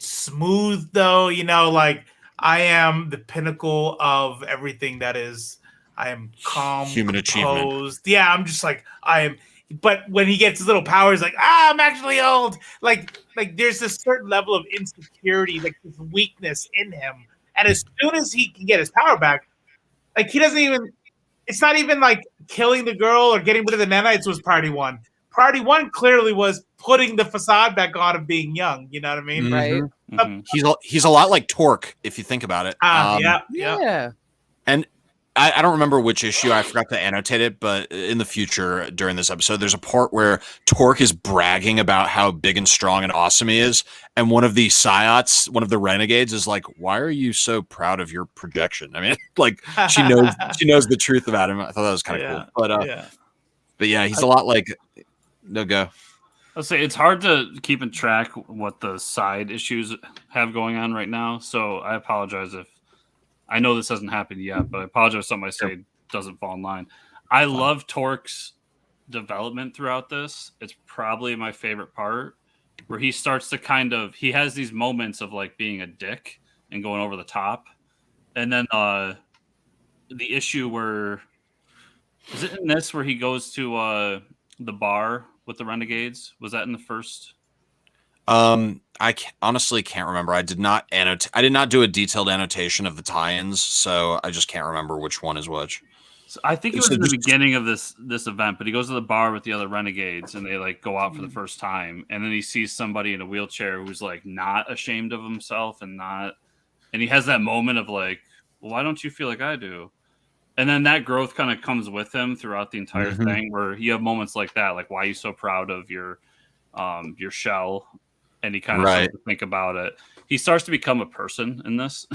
smooth though, you know, like I am the pinnacle of everything that is. I am calm, human composed. achievement. Yeah, I'm just like I am. But when he gets his little powers, like I'm actually old. Like there's a certain level of insecurity, like this weakness in him. And as soon as he can get his power back, like he doesn't even. It's not even like killing the girl or getting rid of the nanites was priority one. Priority one clearly was putting the facade back on of being young. You know what I mean? Mm-hmm. Right. Mm-hmm. He's a lot like Torque if you think about it. Yeah. And I don't remember which issue. I forgot to annotate it, but in the future during this episode, there's a part where Torque is bragging about how big and strong and awesome he is, and one of the Psiots, one of the renegades, is like, "Why are you so proud of your projection?" I mean, like she knows the truth about him. I thought that was kind of cool, but yeah, he's a lot like. No go. I'll say it's hard to keep in track what the side issues have going on right now, so I apologize if. I know this hasn't happened yet, but I apologize if something I say doesn't fall in line. I love Torque's development throughout this. It's probably my favorite part where he starts to he has these moments of like being a dick and going over the top. And then the issue where is it in this where he goes to the bar with the renegades? Was that in the first? I honestly can't remember. I did not do a detailed annotation of the tie-ins, so I just can't remember which one is which. So I think it was in the beginning of this event, but he goes to the bar with the other renegades, and they like go out for the first time, and then he sees somebody in a wheelchair who's like not ashamed of himself and he has that moment of like, well, why don't you feel like I do? And then that growth kind of comes with him throughout the entire thing, where you have moments like that, like why are you so proud of your shell? And he kind of starts to think about it. He starts to become a person in this.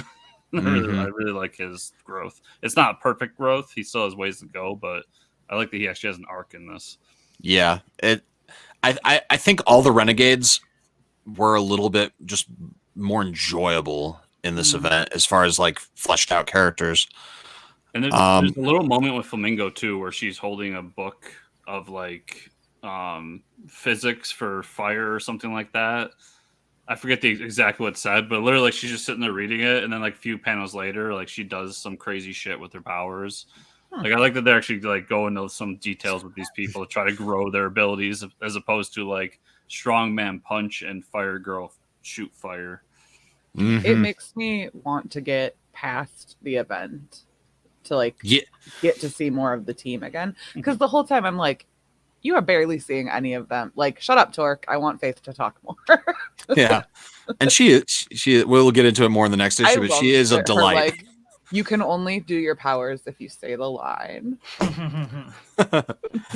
I really like his growth. It's not perfect growth. He still has ways to go, but I like that he actually has an arc in this. Yeah. I think all the renegades were a little bit just more enjoyable in this event as far as like fleshed out characters. And there's a little moment with Flamingo too, where she's holding a book of like physics for fire or something like that. I forget exactly what it said, but literally she's just sitting there reading it, and then like a few panels later, like she does some crazy shit with her powers. Like I like that they're actually like go into some details with these people to try to grow their abilities, as opposed to like strongman punch and fire girl shoot fire. It makes me want to get past the event to like get to see more of the team again, because the whole time I'm like, you are barely seeing any of them. Like, shut up, Torque. I want Faith to talk more. Yeah. And she we'll get into it more in the next issue, but she is a delight. Like, you can only do your powers if you say the line.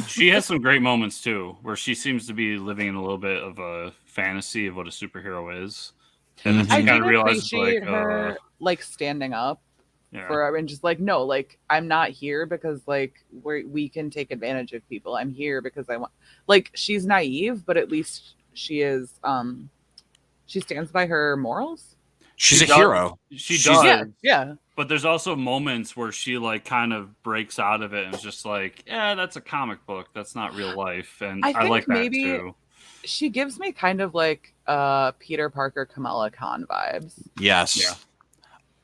She has some great moments too, where she seems to be living in a little bit of a fantasy of what a superhero is. And then she kind of realizes like her like standing up for her and just like, no, like I'm not here because like we can take advantage of people. I'm here because I want, like, she's naive, but at least she is she stands by her morals. She's a hero. She does. Yeah. But there's also moments where she like kind of breaks out of it and is just like, yeah, that's a comic book. That's not real life. And I like that maybe too. She gives me kind of like Peter Parker, Kamala Khan vibes. Yes.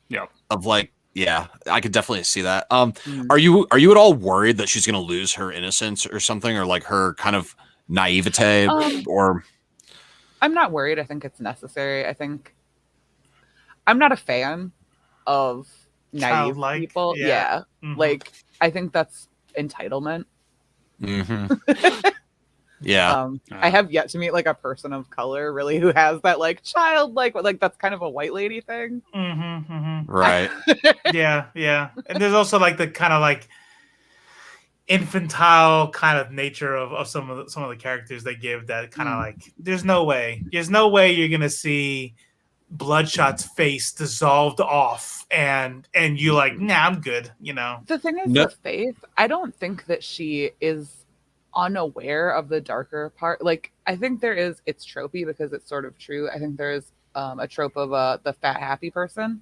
Yeah. Of like, yeah, I could definitely see that. Are you at all worried that she's going to lose her innocence or something, or like her kind of naivete? Or I'm not worried. I think it's necessary. I think I'm not a fan of naive Childlike, people. yeah. Yeah. Like, I think that's entitlement. Yeah. I have yet to meet like a person of color really who has that like childlike, like that's kind of a white lady thing. Right. Yeah. And there's also like the kind of like infantile kind of nature of some of the characters they give that kind of like there's no way you're gonna see Bloodshot's face dissolved off and you like, nah, I'm good, you know. The thing is with Faith, I don't think that she is unaware of the darker part. Like, I think there is, it's tropey because it's sort of true. I think there is a trope of the fat happy person,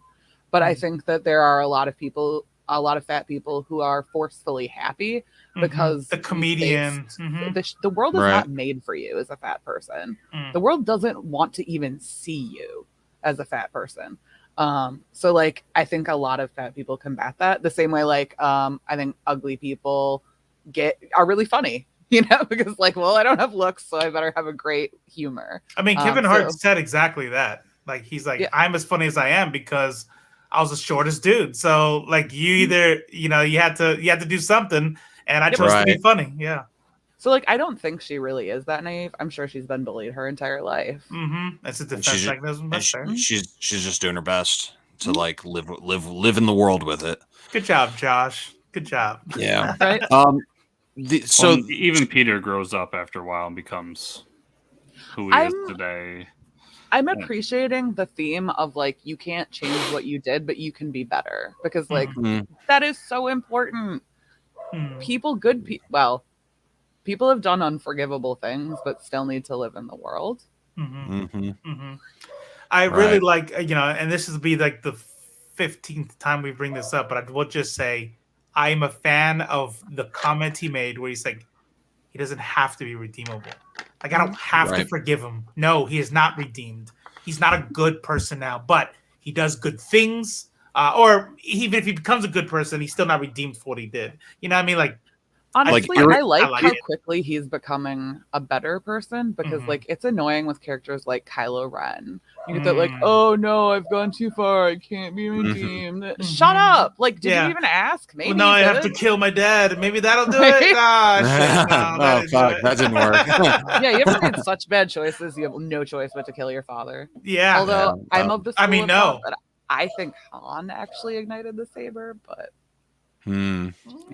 but I think that there are a lot of fat people who are forcefully happy because the comedian the world is not made for you as a fat person. The world doesn't want to even see you as a fat person. So like I think a lot of fat people combat that the same way like I think ugly people are really funny, you know, because like, well, I don't have looks, so I better have a great humor. I mean, Kevin Hart said exactly that. Like, he's like, I'm as funny as I am because I was the shortest dude. So like, you either, you know, you had to do something, and I chose to be funny. Yeah. So like, I don't think she really is that naive. I'm sure she's been bullied her entire life. That's a defense mechanism. She's just doing her best to like live in the world with it. Good job, Josh. Good job. Yeah. Right. So even Peter grows up after a while and becomes who he is today. I'm appreciating the theme of like, you can't change what you did, but you can be better, because like that is so important. People have done unforgivable things, but still need to live in the world. I really like, you know, and this will be like the 15th time we bring this up, but I will just say, I'm a fan of the comment he made where he's like, he doesn't have to be redeemable. Like, I don't have to forgive him. No, he is not redeemed. He's not a good person now, but he does good things. Or even if he becomes a good person, he's still not redeemed for what he did. You know what I mean? Like, honestly, I like how quickly he's becoming a better person, because like, it's annoying with characters like Kylo Ren. You get that like, oh no, I've gone too far, I can't be redeemed. Shut up! Like, did you even ask? Maybe no, I have to kill my dad. Maybe that'll do it. Ah, shit, no, that didn't work. Yeah, you ever made such bad choices, you have no choice but to kill your father. Yeah. Although I'm of the school of thought no. that I think Han actually ignited the saber, but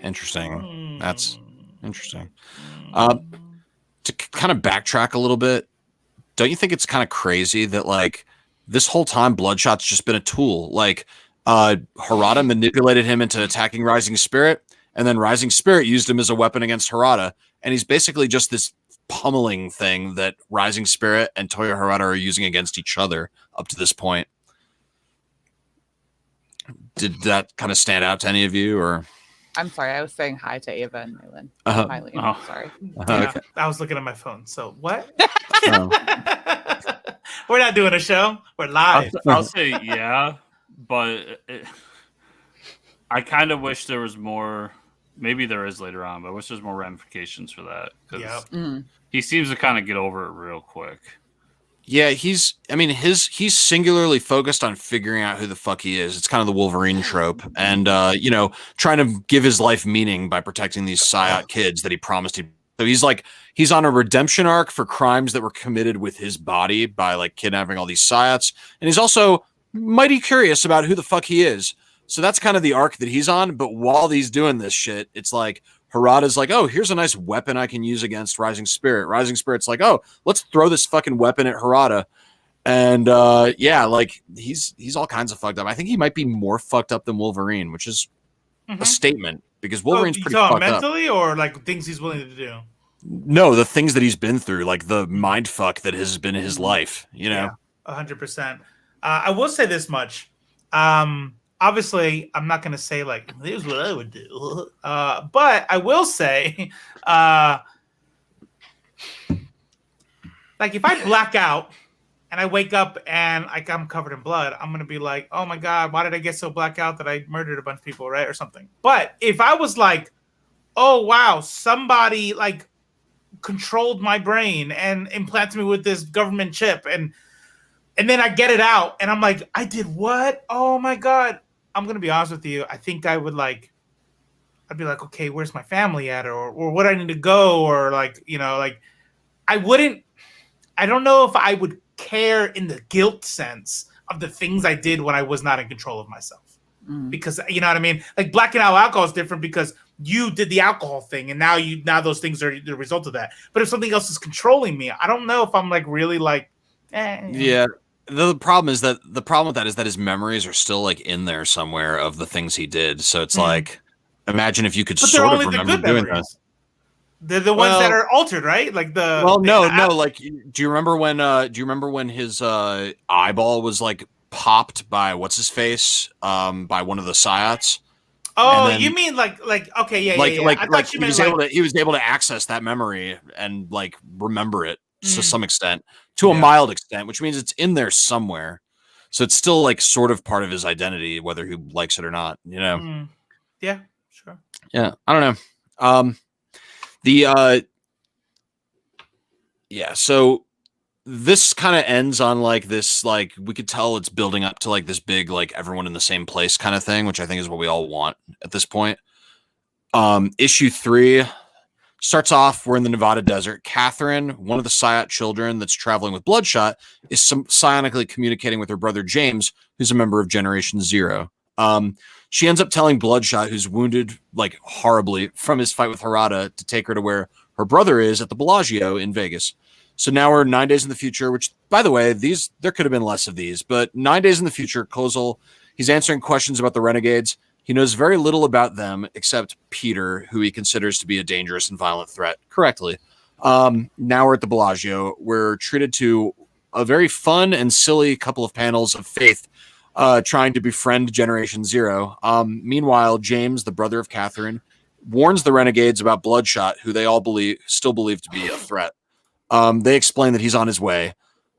interesting. That's interesting. To kind of backtrack a little bit, don't you think it's kind of crazy that like this whole time Bloodshot's just been a tool? Like Harada manipulated him into attacking Rising Spirit, and then Rising Spirit used him as a weapon against Harada, and he's basically just this pummeling thing that Rising Spirit and Toyo Harada are using against each other up to this point. Did that kind of stand out to any of you, or? I'm sorry, I was saying hi to Ava and Mylin. Mylene, sorry. Okay. I was looking at my phone. So what? We're not doing a show. We're live. I'll say yeah, but I kind of wish there was more. Maybe there is later on, but I wish there's more ramifications for that, because he seems to kind of get over it real quick. Yeah, he's singularly focused on figuring out who the fuck he is. It's kind of the Wolverine trope, and you know, trying to give his life meaning by protecting these Psyot kids that he promised he. So he's on a redemption arc for crimes that were committed with his body by like kidnapping all these Psyots, and he's also mighty curious about who the fuck he is. So that's kind of the arc that he's on. But while he's doing this shit, it's like Harada's like, oh, here's a nice weapon I can use against Rising Spirit. Rising Spirit's like, oh, let's throw this fucking weapon at Harada. And yeah, like he's all kinds of fucked up. I think he might be more fucked up than Wolverine, which is a statement, because Wolverine's pretty fucked mentally up. Or like things he's willing to do? No, the things that he's been through, like the mind fuck that has been his life, you know? 100%. I will say this much. Obviously, I'm not going to say, like, here's what I would do. But I will say, like, if I black out and I wake up and like, I'm covered in blood, I'm going to be like, oh, my God, why did I get so black out that I murdered a bunch of people, right? Or something. But if I was like, oh, wow, somebody, like, controlled my brain and implanted me with this government chip, and then I get it out and I'm like, I did what? Oh my God. I'm gonna be honest with you. I think I would like. I'd be like, okay, where's my family at, or where do I need to go, or like, like I wouldn't. I don't know if I would care in the guilt sense of the things I did when I was not in control of myself. Because you know what I mean? Like blacking out alcohol is different because you did the alcohol thing and now those things are the result of that. But if something else is controlling me, I don't know if I'm like really like Yeah. The problem with that is that his memories are still like in there somewhere of the things he did. So it's like, imagine if you could sort of remember doing that. They're the ones that are altered, right? Like no. Like, do you remember when his eyeball was like popped by what's his face by one of the Psyots? Oh, then, you mean like okay, yeah, yeah. Like he was able to access that memory and like remember it to some extent, to a mild extent, which means it's in there somewhere. So it's still like sort of part of his identity, whether he likes it or not. Yeah, sure. Yeah, I don't know. So this kind of ends on like this, like we could tell it's building up to like this big, like everyone in the same place kind of thing, which I think is what we all want at this point. Issue 3 starts off, we're in the Nevada desert. Catherine, one of the Psyot children that's traveling with Bloodshot, is psionically communicating with her brother James, who's a member of Generation Zero. She ends up telling Bloodshot, who's wounded like horribly from his fight with Harada, to take her to where her brother is at the Bellagio in Vegas. So now we're 9 days in the future, which, by the way, there could have been less of these, but 9 days in the future, Kozel, he's answering questions about the Renegades. He knows very little about them except Pere, who he considers to be a dangerous and violent threat, correctly. Now we're at the Bellagio. We're treated to a very fun and silly couple of panels of Faith trying to befriend Generation Zero. Meanwhile, James, the brother of Catherine, warns the Renegades about Bloodshot, who they all still believe to be a threat. They explain that he's on his way.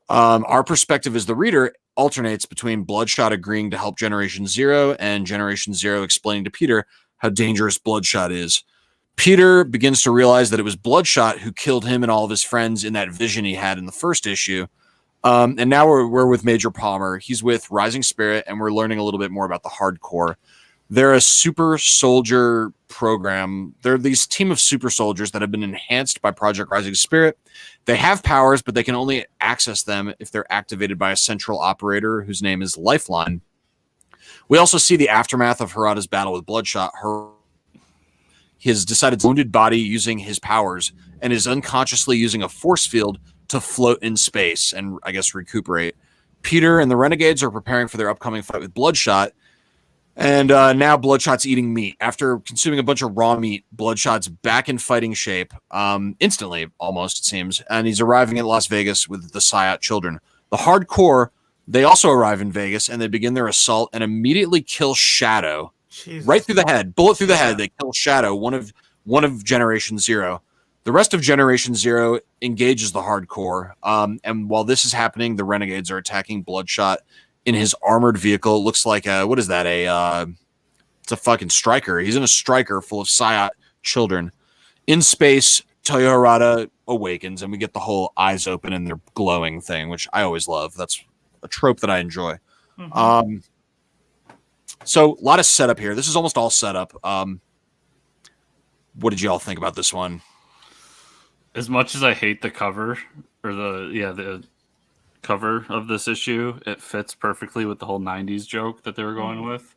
Our perspective as the reader alternates between Bloodshot agreeing to help Generation Zero and Generation Zero explaining to Pere how dangerous Bloodshot is. Pere begins to realize that it was Bloodshot who killed him and all of his friends in that vision he had in the first issue. And now we're with Major Palmer. He's with Rising Spirit, and we're learning a little bit more about the Hardcore. They're a super soldier program. They're these team of super soldiers that have been enhanced by Project Rising Spirit. They have powers, but they can only access them if they're activated by a central operator whose name is Lifeline. We also see the aftermath of Harada's battle with Bloodshot. He has decided to wounded body using his powers and is unconsciously using a force field to float in space and, I guess, recuperate. Pere and the Renegades are preparing for their upcoming fight with Bloodshot. And now Bloodshot's eating meat. After consuming a bunch of raw meat, Bloodshot's back in fighting shape, instantly, almost, it seems. And he's arriving in Las Vegas with the Psyot children. The Hardcore, they also arrive in Vegas, and they begin their assault and immediately kill Shadow. Jesus. Right through the head. Bullet through the head. They kill Shadow, one of Generation Zero. The rest of Generation Zero engages the Hardcore. And while this is happening, the Renegades are attacking Bloodshot in his armored vehicle. It looks like what is that? It's a fucking striker. He's in a striker full of Psyot children. In space, Toyo Harada awakens, and we get the whole eyes open and they're glowing thing, which I always love. That's a trope that I enjoy. Mm-hmm. So a lot of setup here. This is almost all setup. What did you all think about this one? As much as I hate the cover or the cover of this issue, it fits perfectly with the whole 90s joke that they were going with.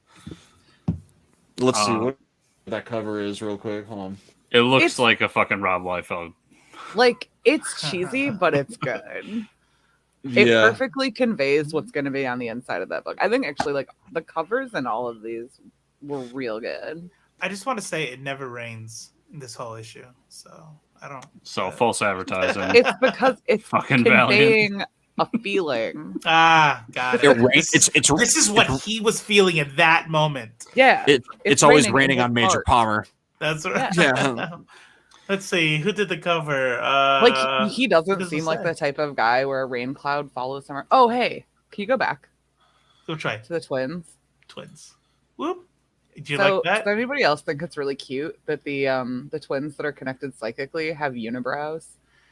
Let's see what that cover is real quick. Hold on. It looks like a fucking Rob Liefeld. Like, it's cheesy, but it's good. It perfectly conveys what's going to be on the inside of that book. I think actually, like, the covers and all of these were real good. I just want to say it never rains in this whole issue, so I don't. So false advertising. It's because it's fucking conveying Valiant. A feeling. Got it. This is what he was feeling at that moment. Yeah, it's always raining on Major Palmer. That's right. Yeah. Let's see who did the cover. Like he doesn't seem like the type of guy where a rain cloud follows him. Oh, hey, can you go back? Go try to the twins. Whoop. Do you like that? Does anybody else think it's really cute that the twins that are connected psychically have unibrows?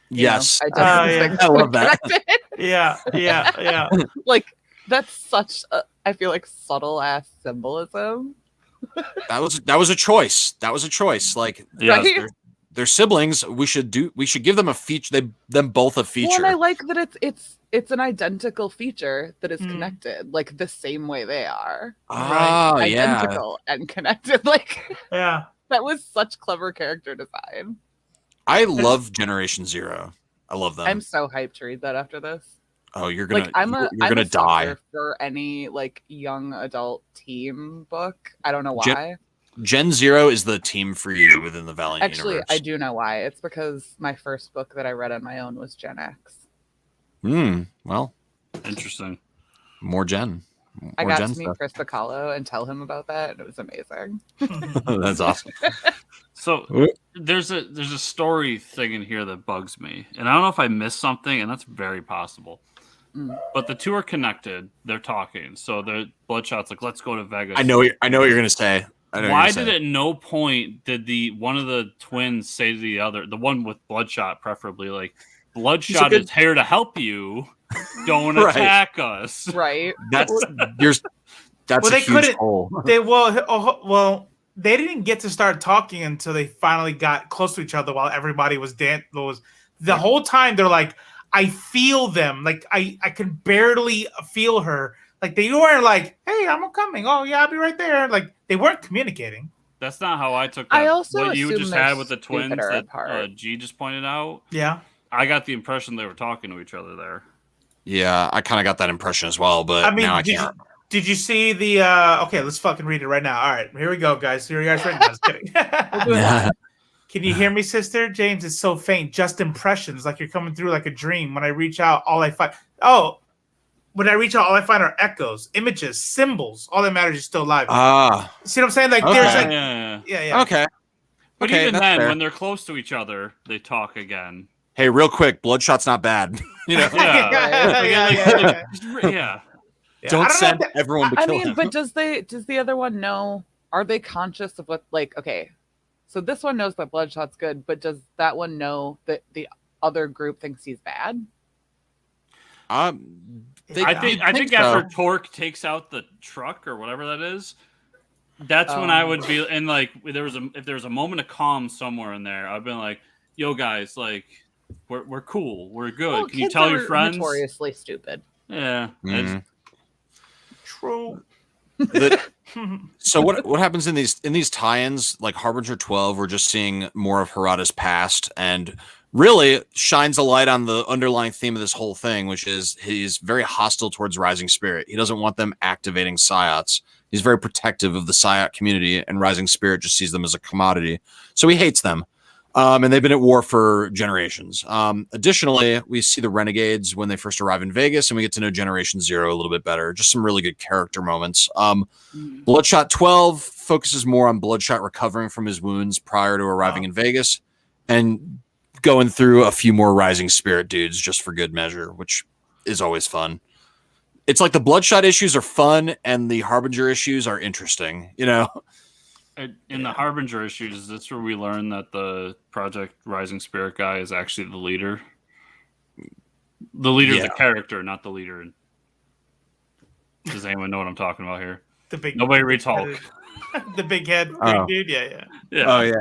Yes. I love that. Yeah. Like, that's such I feel like subtle ass symbolism. That was a choice. That was a choice. Like, Right? they're siblings. We should give them a feature. Them both a feature. Well, and I like that it's an identical feature that is connected, like the same way they are. Ah, right? yeah. Identical and connected. Like, Yeah. that was such clever character design. I love Generation Zero. I love them. I'm so hyped to read that after this. Oh, you're gonna Like, I'm gonna a die sucker for any like young adult team book. I don't know why. Gen Zero is the team for you within the Valiant Actually, universe. I do know why. It's because my first book that I read on my own was Gen X. Well, Interesting. more Gen. I More got Gen to meet stuff. Chris Bacalo and tell him about that, and it was amazing. That's awesome. So there's a story thing in here that bugs me, and I don't know if I missed something, and that's very possible. But the two are connected. They're talking. So the Bloodshot's like, "Let's go to Vegas." I know what you're gonna say. Why did at no point did one of the twins say to the other, the one with Bloodshot, preferably, like, "Bloodshot is here to help you. Don't attack us." Right. That's Well, a they huge couldn't. hole. They didn't get to start talking until they finally got close to each other while everybody was the whole time they're like, I feel them. Like I can barely feel her. Like they weren't like, hey, I'm coming. Oh yeah, I'll be right there. Like they weren't communicating. That's not how I took that. I also what you assume just they're had with the twins stupider that apart. G just pointed out. Yeah. I got the impression they were talking to each other there. Yeah, I kind of got that impression as well, but I mean, now I can't. Did you see the? Okay, let's fucking read it right now. All right, here we go, guys. Here you guys right now. Just kidding. Can you hear me, sister? James, it's so faint. Just impressions, like you're coming through like a dream. When I reach out, all I find. When I reach out, all I find are echoes, images, symbols. All that matters is still alive. See what I'm saying? Like there's like, yeah. Okay. But Okay, even that's then, fair. when they're close to each other, they talk again. Hey, real quick, Bloodshot's not bad. You know, Yeah. don't send everyone to I kill mean, him. but does the other one know? Are they conscious of what? Like, okay, so this one knows that Bloodshot's good, but does that one know that the other group thinks he's bad? I think so. after Torque takes out the truck or whatever that is, that's when I would be. And like, if there was a moment of calm somewhere in there, I've been like, "Yo, guys, like, we're cool, we're good. Well, Can you kids tell are your friends?" Notoriously stupid. Yeah. True. So what happens in these tie-ins, like Harbinger 12, we're just seeing more of Harada's past, and really shines a light on the underlying theme of this whole thing, which is he's very hostile towards Rising Spirit. He doesn't want them activating Psyots. He's very protective of the Psyot community, and Rising Spirit just sees them as a commodity. So he hates them. And they've been at war for generations. Additionally, we see the Renegades when they first arrive in Vegas, and we get to know Generation Zero a little bit better. Just some really good character moments. Bloodshot 12 focuses more on Bloodshot recovering from his wounds prior to arriving in Vegas, and going through a few more Rising Spirit dudes just for good measure, which is always fun. It's like the Bloodshot issues are fun, and the Harbinger issues are interesting, you know? In the Harbinger issues, is this where we learn that the Project Rising Spirit guy is actually the leader? The leader of the character, not the leader. Does anyone know what I'm talking about here? Nobody reads Hulk. The big head dude, yeah. Oh, yeah.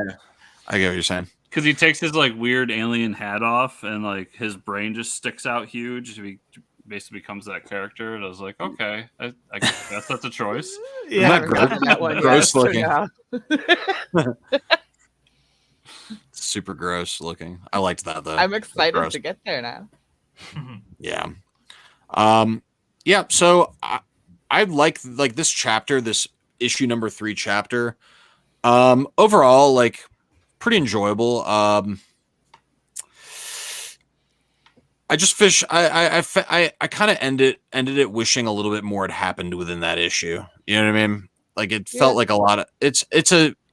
I get what you're saying. Because he takes his like weird alien hat off, and like his brain just sticks out huge. He basically becomes that character, and I was like, okay, I guess that's a choice. Yeah, gross looking. Yeah. Super gross looking. I liked that though. I'm excited to get there now. Yeah. Yeah. So I like this chapter, this issue number 3 chapter. Overall, like pretty enjoyable. I just I kind of ended it wishing a little bit more had happened within that issue. You know what I mean? Like it felt like a lot of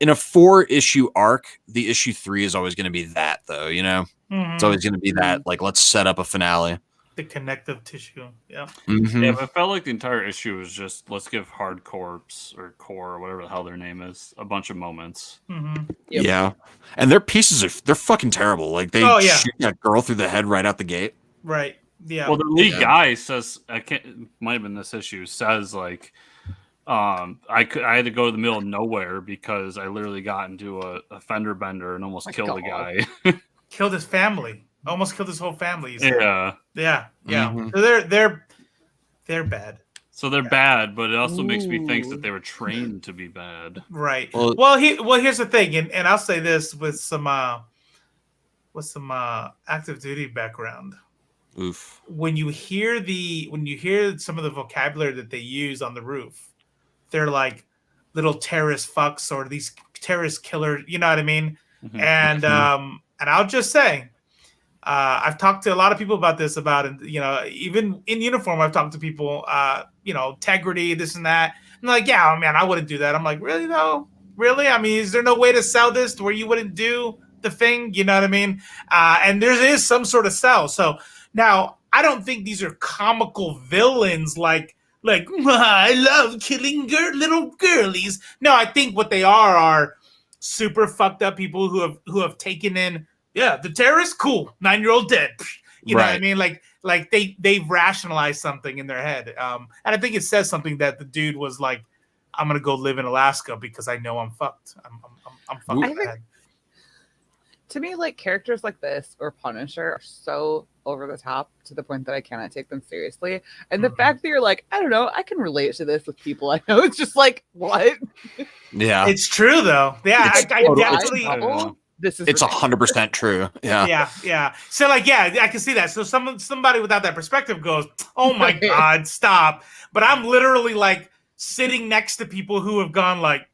in a 4-issue arc. The issue 3 is always going to be that though. You know, it's always going to be that. Like let's set up a finale. The connective tissue. Yeah. Mm-hmm. Yeah, but it felt like the entire issue was just let's give Hard Corpse or Core or whatever the hell their name is a bunch of moments. Mm-hmm. Yep. Yeah, and their pieces they're fucking terrible. Like they shoot that girl through the head right out the gate. Right. Yeah. Well, the lead guy says might have been this issue says like I had to go to the middle of nowhere because I literally got into a fender bender and almost killed a guy. Killed his family. Almost killed his whole family. Yeah. Mm-hmm. So they're bad. So they're bad, but it also makes me think that they were trained to be bad. Right. Well, here's the thing, and I'll say this with some active duty background. Oof. When you hear some of the vocabulary that they use on the roof, they're like little terrorist fucks or these terrorist killers. You know what I mean? Mm-hmm. And I'll just say, I've talked to a lot of people about this. Even in uniform, I've talked to people. Integrity, this and that. And like, yeah, man, I wouldn't do that. I'm like, really though? Really? I mean, is there no way to sell this to where you wouldn't do the thing? You know what I mean? And there is some sort of sell. So now I don't think these are comical villains like I love killing little girlies. No, I think what they are super fucked up people who have taken in, the terrorist, cool, 9-year-old dead. You know what I mean? Like they've rationalized something in their head. And I think it says something that the dude was like, I'm gonna go live in Alaska because I know I'm fucked. I'm fucking bad. To me, like characters like this or Punisher are so over the top to the point that I cannot take them seriously. And the fact that you're like, I don't know, I can relate to this with people I know. It's just like, what? Yeah, it's true though. Yeah, I definitely. It's 100% true. Yeah. So I can see that. So somebody without that perspective goes, "Oh my God, stop!" But I'm literally like sitting next to people who have gone like,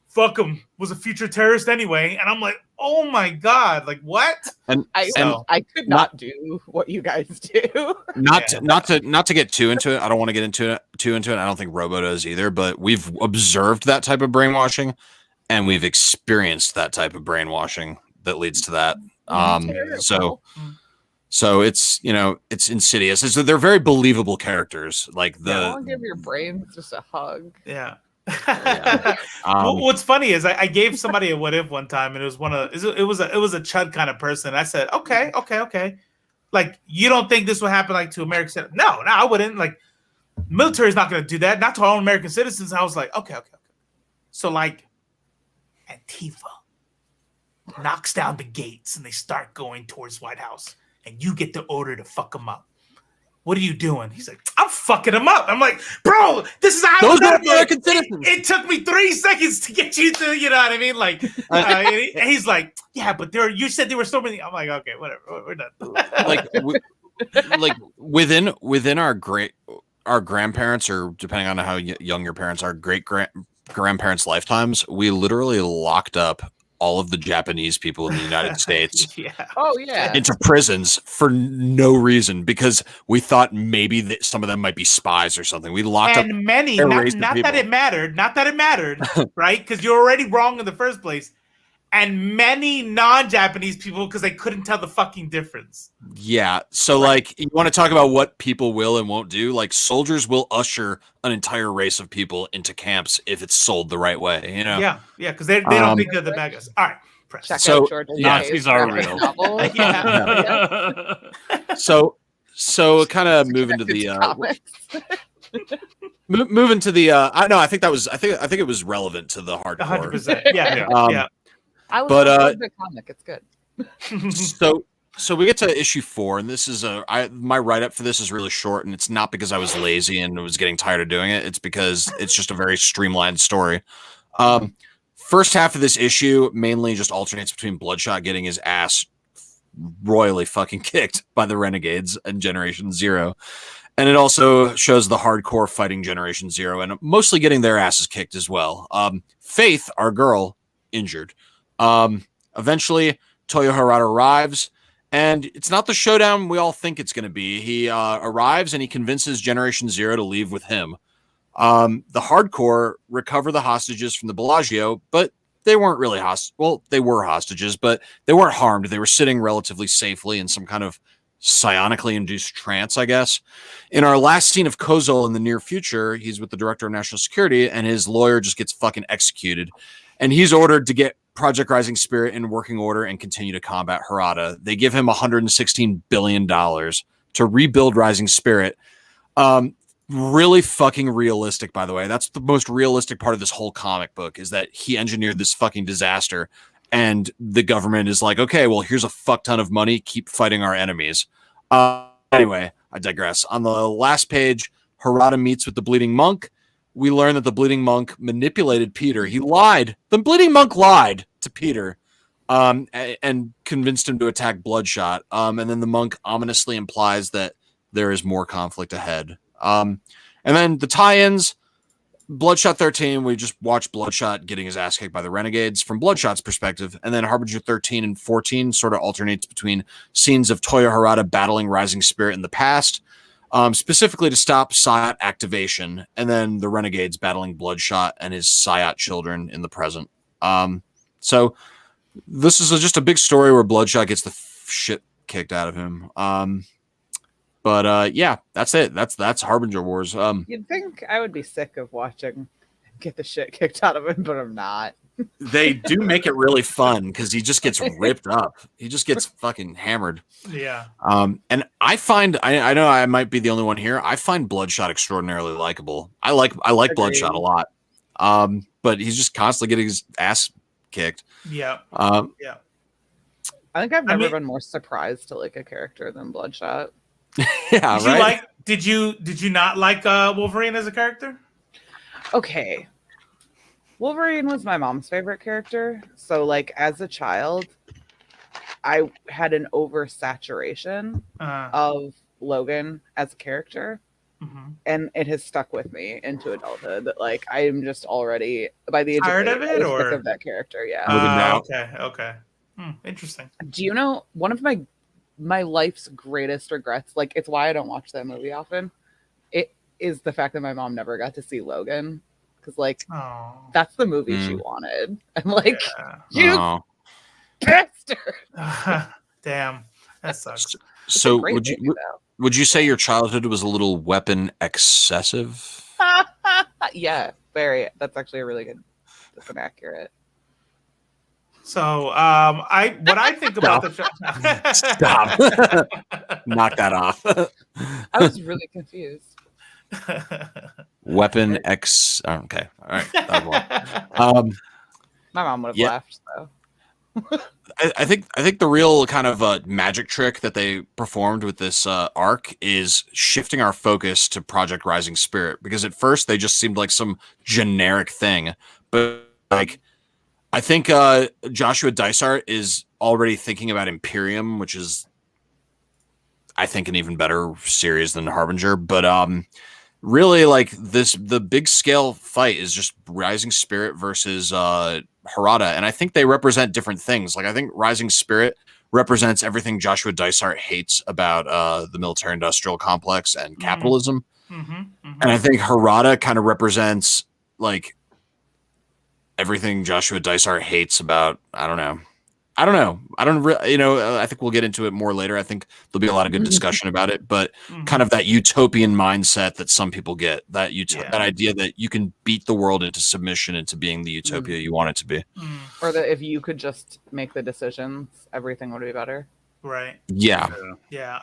"Fuck him," was a future terrorist anyway, and I'm like, "Oh my God, like what?" And I could not do what you guys do. Not to get too into it. I don't want to get too into it. I don't think Robo does either. But we've observed that type of brainwashing. And we've experienced that type of brainwashing that leads to that. So it's it's insidious. They're very believable characters. Like I'll give your brains just a hug. Yeah. What's funny is I gave somebody a what if one time, and it was a chud kind of person. I said, okay. Like, you don't think this would happen like to American citizens? No, I wouldn't. Like, military's not going to do that. Not to our own American citizens. I was like, okay. So like. Antifa knocks down the gates and they start going towards White House, and you get the order to fuck them up. What are you doing? He's like, I'm fucking them up. I'm like, bro, this is how those are American citizens. It took me 3 seconds to get you to, you know what I mean? Like, and he's like, yeah, but you said there were so many. I'm like, okay, whatever, we're done. like within our grandparents, or depending on how young your parents are, grandparents' lifetimes, we literally locked up all of the Japanese people in the United States into prisons for no reason, because we thought maybe that some of them might be spies or something. We locked up many, not that it mattered, right? Because you're already wrong in the first place. And many non-Japanese people, because they couldn't tell the fucking difference. Yeah. So, like, you want to talk about what people will and won't do? Like, soldiers will usher an entire race of people into camps if it's sold the right way, you know? Yeah, because they don't think they're the bad guys. All right, press. Check out Nazis are real. So kind of move into the move into the I think it was relevant to the hardcore. 100%. Yeah. I was the comic. It's good. So we get to issue 4, and this is my write-up for this is really short, and it's not because I was lazy and was getting tired of doing it. It's because it's just a very streamlined story. First half of this issue mainly just alternates between Bloodshot getting his ass royally fucking kicked by the Renegades and Generation Zero, and it also shows the hardcore fighting Generation Zero and mostly getting their asses kicked as well. Faith, our girl, injured. Eventually, Toyo Harada arrives, and it's not the showdown we all think it's going to be. He arrives, and he convinces Generation Zero to leave with him. The hardcore recover the hostages from the Bellagio, but they weren't really hostages. Well, they were hostages, but they weren't harmed. They were sitting relatively safely in some kind of psionically induced trance, I guess. In our last scene of Kozol in the near future, he's with the Director of National Security, and his lawyer just gets fucking executed. And he's ordered to get Project Rising Spirit in working order and continue to combat Harada. They give him $116 billion to rebuild Rising Spirit. Really fucking realistic, by the way. That's the most realistic part of this whole comic book, is that he engineered this fucking disaster, and the government is like, okay, well, here's a fuck ton of money. Keep fighting our enemies. Anyway, I digress. On the last page, Harada meets with the Bleeding Monk. We learn that the Bleeding Monk manipulated Peter. He lied. The Bleeding Monk lied to Peter and convinced him to attack Bloodshot. And then the monk ominously implies that there is more conflict ahead. And then the tie-ins, Bloodshot 13, we just watched Bloodshot getting his ass kicked by the Renegades from Bloodshot's perspective. And then Harbinger 13 and 14 sort of alternates between scenes of Toyo Harada battling Rising Spirit in the past, specifically to stop Syot activation, and then the Renegades battling Bloodshot and his Syot children in the present. So this is just a big story where Bloodshot gets the shit kicked out of him. But yeah, that's it. That's Harbinger Wars. You'd think I would be sick of watching get the shit kicked out of him, but I'm not. They do make it really fun because he just gets ripped up. He just gets fucking hammered. Yeah. And I find I know I might be the only one here. I find Bloodshot extraordinarily likable. I like Agreed. Bloodshot a lot. But he's just constantly getting his ass kicked. Yeah. Yeah. I think I've never been more surprised to like a character than Bloodshot. Yeah, right. Did you not like Wolverine as a character? Okay. Wolverine was my mom's favorite character. So like as a child, I had an oversaturation of Logan as a character. Mm-hmm. And it has stuck with me into adulthood. That like I am just already by the age tired of 8, of it, or sick of that character. Yeah. Okay. Interesting. Do you know one of my life's greatest regrets? Like it's why I don't watch that movie often. It is the fact that my mom never got to see Logan, because like that's the movie she wanted. And like you bastard. Damn, that sucks. So would you say your childhood was a little weapon excessive? Yeah, very. That's actually a really good. That's an accurate. So, what I think about Stop. Knock that off. I was really confused. Weapon X. Okay. All right. My mom would have laughed though. I think the real kind of magic trick that they performed with this arc is shifting our focus to Project Rising Spirit, because at first they just seemed like some generic thing, but like I think Joshua Dysart is already thinking about Imperium, which is I think an even better series than Harbinger, but really like the big scale fight is just Rising Spirit versus Harada, and I think they represent different things. Like I think Rising Spirit represents everything Joshua Dysart hates about the military industrial complex and capitalism. And I think Harada kind of represents like everything Joshua Dysart hates about, I don't know. I think we'll get into it more later. I think there'll be a lot of good discussion about it, but kind of that utopian mindset that some people get, that that idea that you can beat the world into submission, into being the utopia you want it to be. Or that if you could just make the decisions, everything would be better. Right. Yeah.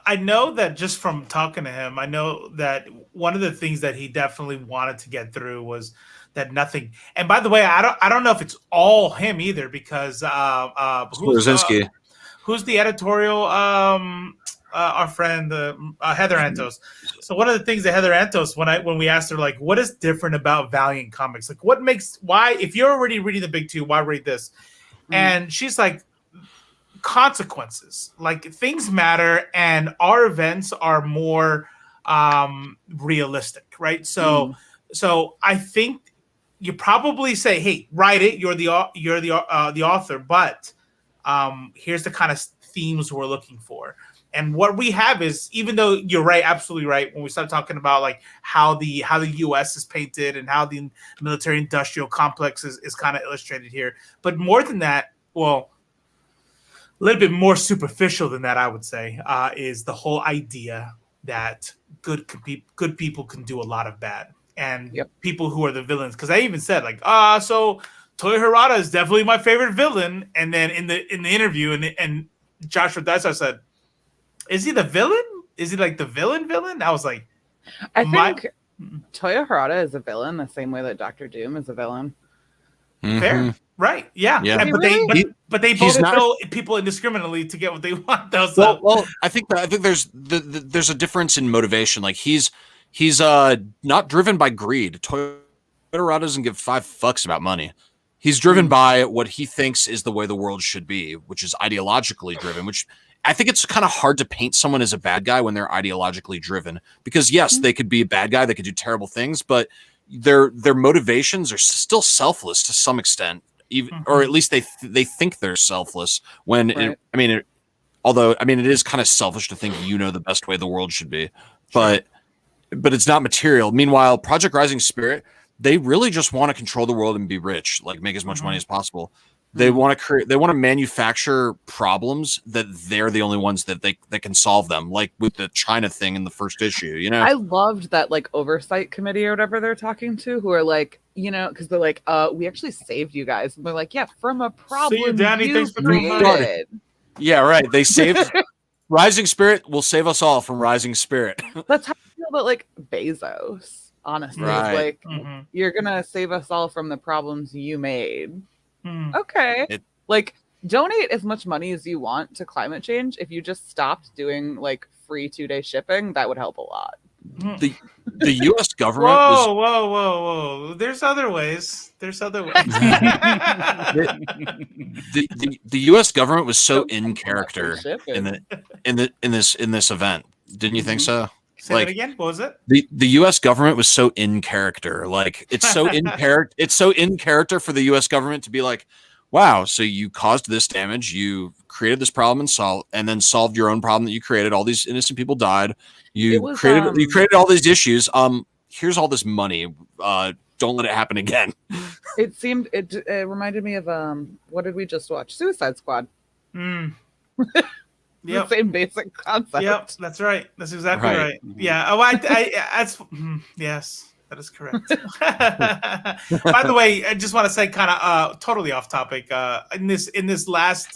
I know that just from talking to him, I know that one of the things that he definitely wanted to get through was that nothing. And by the way, I don't know if it's all him either, because Swierczynski. Who's the editorial? Our friend Heather Antos. So one of the things that Heather Antos, when we asked her like, what is different about Valiant comics? Like, why if you're already reading the big two, why read this? And she's like, consequences. Like things matter, and our events are more realistic, right? So I think you probably say, "Hey, write it. You're the author," but here's the kind of themes we're looking for. And what we have is, even though you're right, absolutely right, when we start talking about like how the U.S. is painted and how the military industrial complex is kind of illustrated here, but more than that, well, a little bit more superficial than that, I would say, is the whole idea that good people can do a lot of bad. And people who are the villains, because I even said like, so Toyo Harada is definitely my favorite villain. And then in the interview, and Joshua Dysart said, "Is he the villain? is he like the villain? I was like, I think Toyo Harada is a villain the same way that Doctor Doom is a villain. Fair, right? Yeah. Yeah. But they both kill people indiscriminately to get what they want. Though. So. Well, I think there's a difference in motivation. Like he's not driven by greed. Toyo Harada doesn't give 5 fucks about money. He's driven by what he thinks is the way the world should be, which is ideologically driven, which I think it's kind of hard to paint someone as a bad guy when they're ideologically driven, because yes, they could be a bad guy. They could do terrible things, but their motivations are still selfless to some extent, even, or at least they think they're selfless when, although it is kind of selfish to think the best way the world should be, but it's not material. Meanwhile, Project Rising Spirit, they really just want to control the world and be rich, like make as much money as possible. They want to manufacture problems that they're the only ones that they can solve them, like with the China thing in the first issue, I loved that like oversight committee or whatever they're talking to, who are like, because they're like, we actually saved you guys. And they're like, yeah, from a problem you created. Yeah, right. They saved Rising Spirit will save us all from Rising Spirit. That's how I feel about like Bezos. Honestly, right. Like you're gonna save us all from the problems you made. Okay, like donate as much money as you want to climate change. If you just stopped doing like free 2-day shipping, that would help a lot. The U.S. government. Whoa! There's other ways. The U.S. government was so in character in this event. Didn't you think so? Say that again. What was it? The U.S. government was so in character. Like it's so in character. It's so in character for the U.S. government to be like, "Wow, so you caused this damage, you created this problem and then solved your own problem that you created. All these innocent people died. You created all these issues. Here's all this money. Don't let it happen again." It reminded me of what did we just watch? Suicide Squad. Yep. The same basic concept. Yep, that's right. That's exactly right. Yeah. Oh, yes, that is correct. By the way, I just want to say, kind of totally off topic. In this last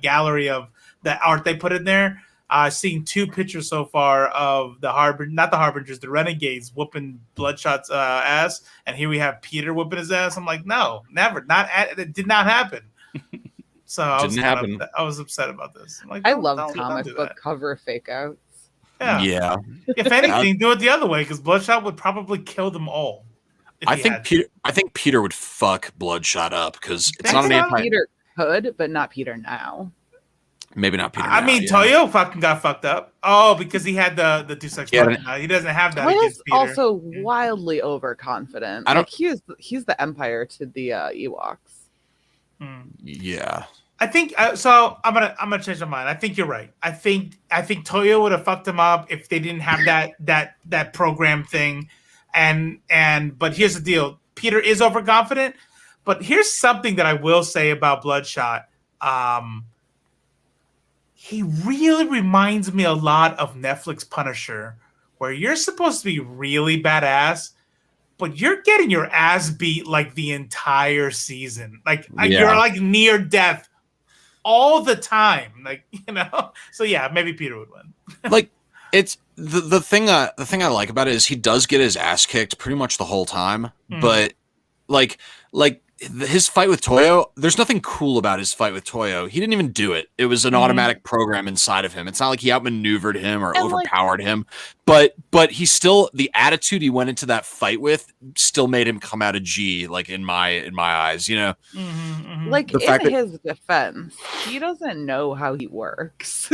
gallery of the art they put in there, seeing 2 pictures so far of the Harbingers, the Renegades whooping Bloodshot's ass, and here we have Peter whooping his ass. I'm like, no, never, it did not happen. So I was upset about this. I'm like, I love comic book cover fake outs. Yeah. If anything, do it the other way, because Bloodshot would probably kill them all. I think Peter would fuck Bloodshot up, because it's not an anti. Peter could, but not Peter now. Maybe not Peter. Toyo fucking got fucked up. Oh, because he had the Dysart. He doesn't have that. Toyo's also wildly overconfident. He's the Empire to the Ewoks. Yeah. I think so. I'm gonna change my mind. I think you're right. I think Toyo would have fucked him up if they didn't have that program thing. But here's the deal. Peter is overconfident. But here's something that I will say about Bloodshot. He really reminds me a lot of Netflix Punisher, where you're supposed to be really badass, but you're getting your ass beat like the entire season. Like you're like near death all the time. Like, So yeah, maybe Peter would win. Like it's the thing I like about it is he does get his ass kicked pretty much the whole time, but like his fight with Toyo, there's nothing cool about his fight with Toyo. He didn't even do it. It was an automatic program inside of him. It's not like he outmaneuvered him or overpowered him, but he still, the attitude he went into that fight with still made him come out of G, like in my eyes, Like in his defense, he doesn't know how he works.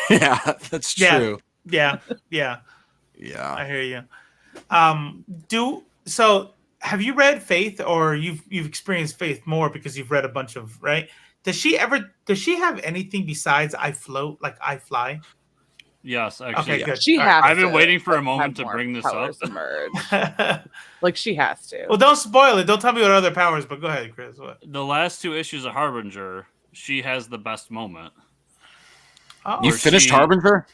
Yeah, that's true. Yeah. I hear you. Have you read Faith, or you've experienced Faith more because you've read a bunch of, right? Does she have anything besides I float, like I fly? Yes, actually. Okay, good. She has. I've been waiting for a moment to bring this up. Like she has to. Well, don't spoil it. Don't tell me what other powers, but go ahead, Chris. What? The last 2 issues of Harbinger, she has the best moment. Oh, you finished Harbinger?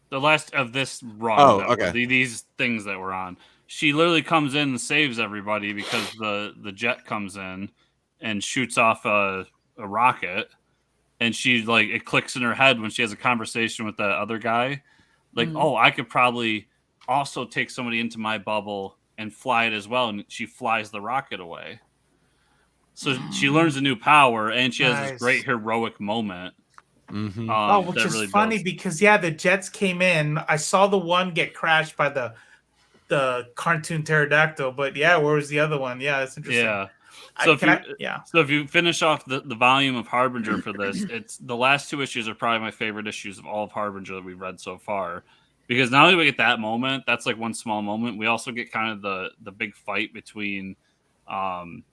The last of this run. Oh, okay. These things that we're on. She literally comes in and saves everybody because the jet comes in and shoots off a rocket, and she it clicks in her head when she has a conversation with that other guy like, oh, I could probably also take somebody into my bubble and fly it as well, and she flies the rocket away. So she learns a new power, and she has this great heroic moment. Mm-hmm. Which is really funny because the jets came in. I saw the one get crashed by the cartoon pterodactyl, but where was the other one? Yeah, it's interesting. Yeah. So so if you finish off the volume of Harbinger for this, it's the last 2 issues are probably my favorite issues of all of Harbinger that we've read so far. Because not only do we get that moment, that's like one small moment, we also get kind of the big fight between Harbinger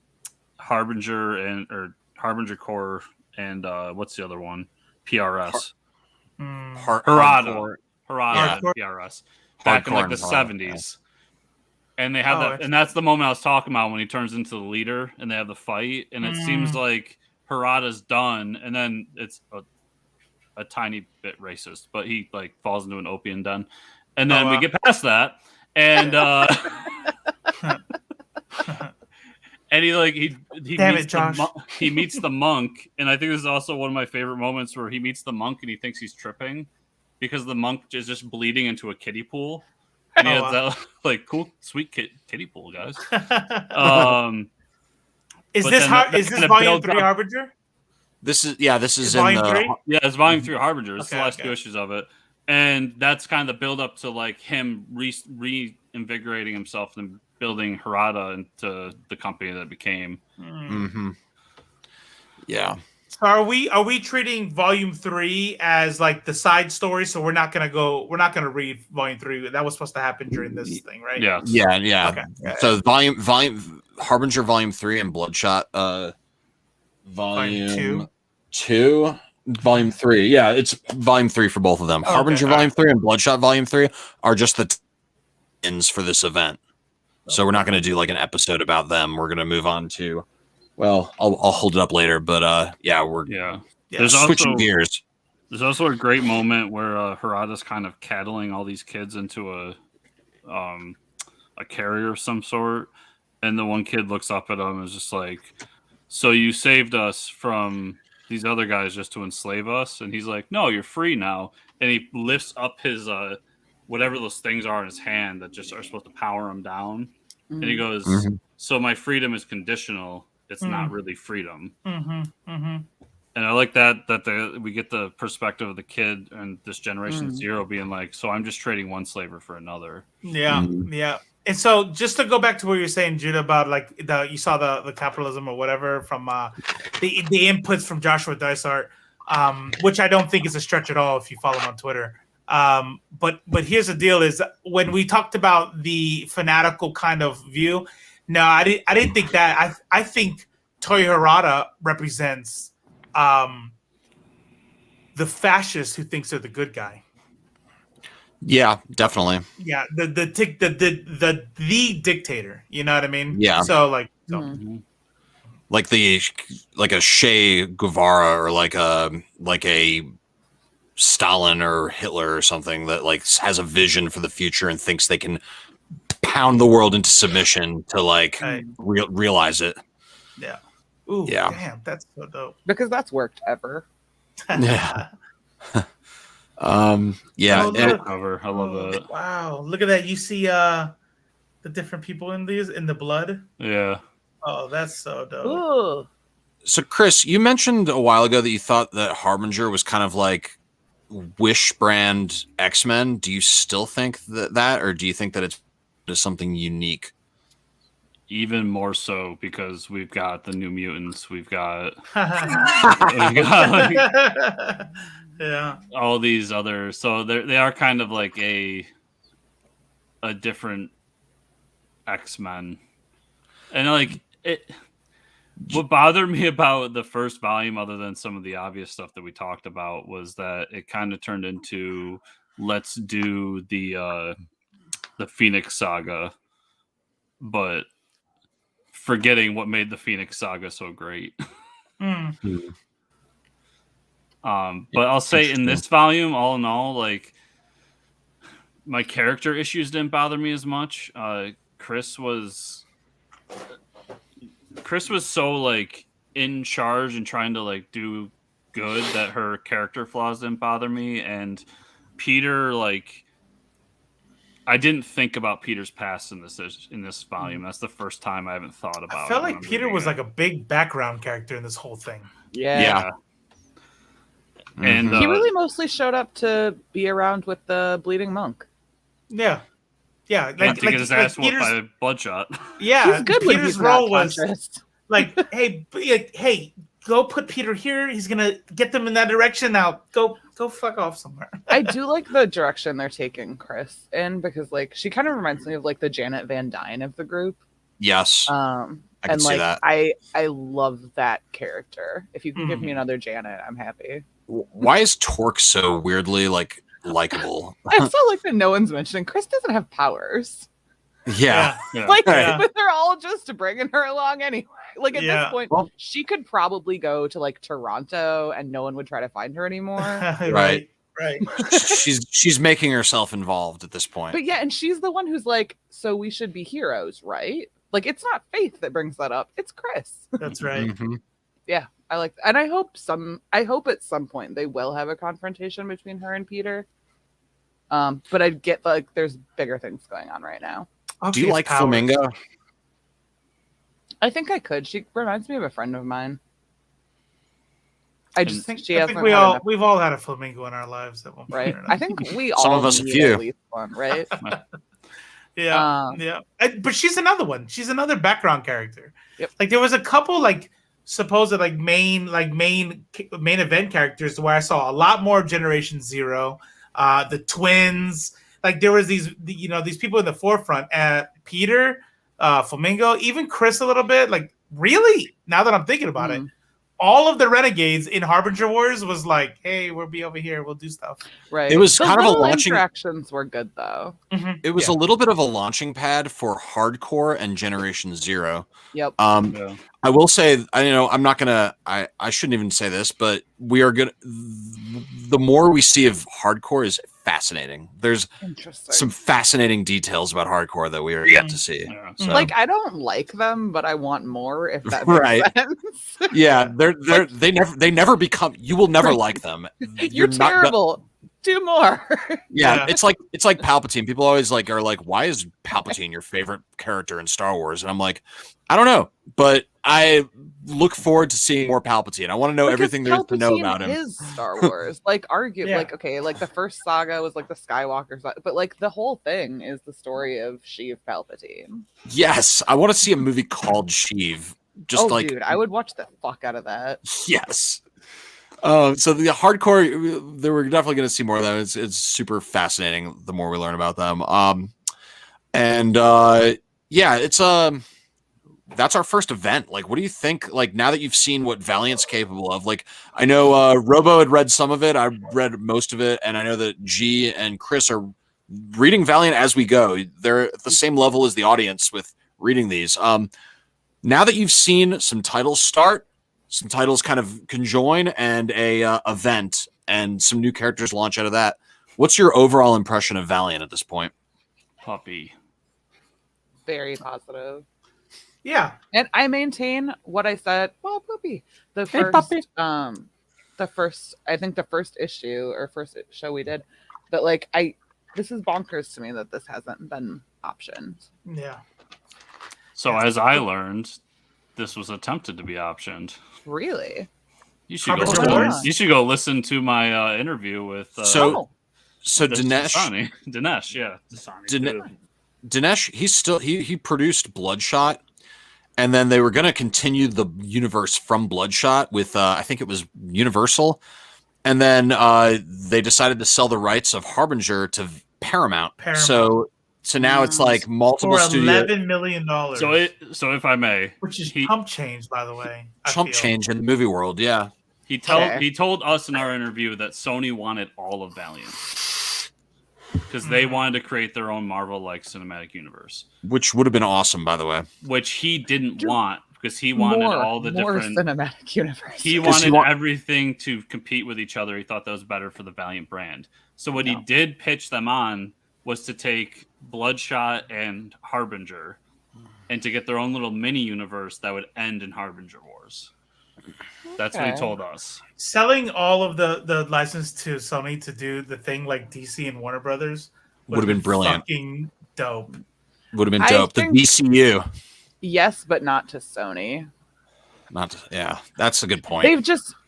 Harbinger Corps and what's the other one? PRS. Harada and PRS. Back in like the 70s. And they have that, and that's the moment I was talking about when he turns into the leader and they have the fight, and it seems like Harada's done, and then it's a tiny bit racist, but he like falls into an opium den, and then we get past that, and and he meets the monk, and I think this is also one of my favorite moments where he meets the monk and he thinks he's tripping because the monk is just bleeding into a kiddie pool. And he has that like cool, sweet kiddie pool, guys. Is this volume 3 Harbinger? This is in volume 3. Yeah, it's volume 3 Harbinger. It's the last 2 issues of it, and that's kind of the build up to like him reinvigorating himself and building Harada into the company that it became. Mm-hmm. Yeah. So are we treating volume 3 as like the side story? So we're not gonna read volume 3. That was supposed to happen during this thing, right? Yeah. Okay. So volume Harbinger volume 3 and Bloodshot volume 2, volume 3. Yeah, it's volume 3 for both of them. Harbinger volume 3 and Bloodshot volume 3 are just the ends for this event. So we're not going to do like an episode about them. We're going to move on to. Well, I'll hold it up later, but there's switching gears. There's also a great moment where Harada's kind of cattling all these kids into a carrier of some sort, and the one kid looks up at him and is just like, "So you saved us from these other guys just to enslave us?" And he's like, "No, you're free now." And he lifts up his whatever those things are in his hand that just are supposed to power him down, and he goes, "So my freedom is conditional. It's not really freedom." And I like that we get the perspective of the kid and this generation zero being like, so I'm just trading one slaver for another. Yeah. And so just to go back to what you were saying, Judah, about like you saw the capitalism or whatever from the inputs from Joshua Dysart, which I don't think is a stretch at all if you follow him on Twitter. But here's the deal: is when we talked about the fanatical kind of view. No, I didn't think that. I think Toyo Harada represents the fascist who thinks they're the good guy. Yeah, definitely. Yeah, the dictator. You know what I mean? Yeah. So like a Che Guevara or like a Stalin or Hitler or something that like has a vision for the future and thinks they can pound the world into submission to like realize it. Yeah. Ooh, yeah. Damn, that's so dope. Because that's worked ever. Yeah. Cover. I love it. Wow. Look at that. You see the different people in the blood? Yeah. Oh, that's so dope. Ooh. So Chris, you mentioned a while ago that you thought that Harbinger was kind of like Wish brand X-Men. Do you still think that or do you think that it's something unique? Even more so because we've got the New Mutants, we've got all these other. So they are kind of like a different X-Men, and like it. What bothered me about the first volume, other than some of the obvious stuff that we talked about, was that it kind of turned into let's do the Phoenix Saga, but forgetting what made the Phoenix Saga so great. But I'll say in this volume, all in all, like my character issues didn't bother me as much. Chris was so like in charge and trying to like do good that her character flaws didn't bother me, and Peter like I didn't think about Peter's past in this volume. That's the first time I haven't thought about it. I felt like Pere was like a big background character in this whole thing. Yeah. And he really mostly showed up to be around with the bleeding monk. Yeah. Yeah. Like, to get his ass whooped by Bloodshot. Yeah. He's good when he's role not was like, hey, go put Pere here. He's gonna get them in that direction. Now go fuck off somewhere. I do like the direction they're taking Chris in, because like she kind of reminds me of like the Janet Van Dyne of the group. Yes. I can see that. I love that character. If you can give me another Janet, I'm happy. Why is Torque so weirdly like likable? I also like that no one's mentioning Chris doesn't have powers. Yeah. Like but they're all just bringing her along anyway. Like at this point, well, she could probably go to like Toronto and no one would try to find her anymore. Right. she's making herself involved at this point. But yeah, and she's the one who's like, so we should be heroes, right? Like it's not Faith that brings that up; it's Chris. That's right. Yeah, I like that. And I hope at some point they will have a confrontation between her and Peter. But I get like there's bigger things going on right now. Do you like Flamingo? I think I could. She reminds me of a friend of mine. I think we've all had a flamingo in our lives at one point. Right. I think we Some all of us a need few. at least one, right? Yeah. But she's another one. She's another background character. Yep. Like there was a couple like supposed like main event characters where I saw a lot more of Generation Zero, the twins. Like there was these people in the forefront. Peter, Flamingo, even Chris a little bit. Like really, now that I'm thinking about it, all of the renegades in Harbinger Wars was like, hey, we'll be over here, we'll do stuff. Right. It was the kind of a little launching. Interactions were good though. It was a little bit of a launching pad for Hardcore and Generation Zero. Yep. I will say, I'm not gonna. I shouldn't even say this, but we are gonna. The more we see of Hardcore is fascinating. There's some fascinating details about Hardcore that we are yet to see. Yeah. So. Like I don't like them, but I want more. If that makes sense. Yeah, they never become. You will never like them. You're terrible. Do more. Yeah, it's like Palpatine. People always are like, why is Palpatine your favorite character in Star Wars? And I'm like, I don't know, but I look forward to seeing more Palpatine. I want to know everything there is to know about him. Is Star Wars like arguably like the first saga was like the Skywalker saga, but like the whole thing is the story of Sheev Palpatine. Yes, I want to see a movie called Sheev. Dude, I would watch the fuck out of that. Yes. So the Hardcore, they were definitely going to see more of that. It's super fascinating the more we learn about them. It's that's our first event. Like, what do you think? Like, now that you've seen what Valiant's capable of, like, I know Robo had read some of it. I read most of it, and I know that G and Chris are reading Valiant as we go. They're at the same level as the audience with reading these. Now that you've seen some titles start, some titles kind of conjoin, and a event, and some new characters launch out of that, what's your overall impression of Valiant at this point? Puppy. Very positive. Yeah. And I maintain what I said. Well, puppy. I think the first issue or first show we did, but like this is bonkers to me that this hasn't been optioned. Yeah. So as I learned, this was attempted to be optioned. Really? You should go listen to my interview with So Dinesh, Dinesh, he produced Bloodshot, and then they were going to continue the universe from Bloodshot with I think it was Universal, and then they decided to sell the rights of Harbinger to Paramount. So now it's like multiple for studios. $11 million. So if I may, which is chump change, by the way. Chump change in the movie world, yeah. He told us in our interview that Sony wanted all of Valiant because they wanted to create their own Marvel-like cinematic universe, which would have been awesome, by the way. Which he didn't want because he wanted all the different cinematic universe. He wanted everything to compete with each other. He thought that was better for the Valiant brand. So what he did pitch them on was to take Bloodshot and Harbinger and to get their own little mini universe that would end in Harbinger Wars. That's what he told us. Selling all of the license to Sony to do the thing like DC and Warner Brothers Would have been brilliant. Fucking dope. Would have been dope. The VCU. Yes, but not to Sony. Yeah, that's a good point.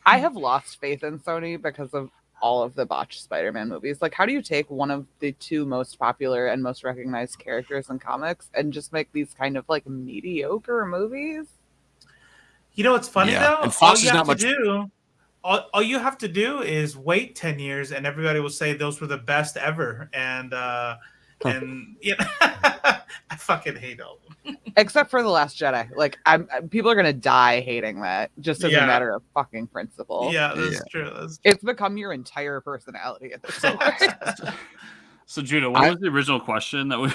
I have lost faith in Sony because of all of the botched Spider-Man movies. Like, how do you take one of the two most popular and most recognized characters in comics and just make these kind of like mediocre movies? You know what's funny though? And Fox is not much. All you have to do is wait 10 years, and everybody will say those were the best ever. And you know, I fucking hate all of them. Except for The Last Jedi. Like, people are gonna die hating that just as a matter of fucking principle. Yeah, that's true. It's become your entire personality at this point. So, Judah, what was the original question that we?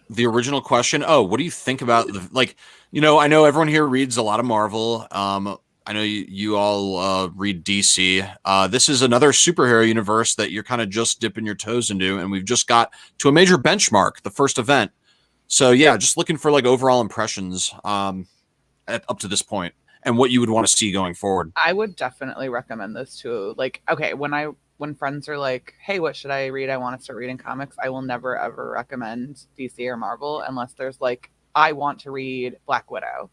The original question. Oh, what do you think about I know everyone here reads a lot of Marvel. I know you all read DC. This is another superhero universe that you're kind of just dipping your toes into, and we've just got to a major benchmark, the first event. So yeah, just looking for like overall impressions up to this point, and what you would want to see going forward. I would definitely recommend this to when friends are like, "Hey, what should I read? I want to start reading comics." I will never ever recommend DC or Marvel unless there's like, I want to read Black Widow.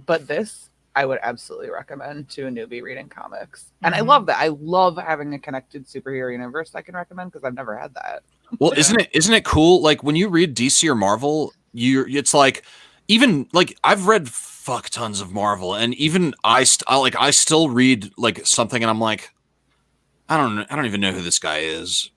But this I would absolutely recommend to a newbie reading comics. And I love that. I love having a connected superhero universe I can recommend because I've never had that. Well, isn't it cool? Like when you read DC or Marvel, it's like, even like I've read fuck tons of Marvel, and even I still read like something and I'm like, I don't even know who this guy is.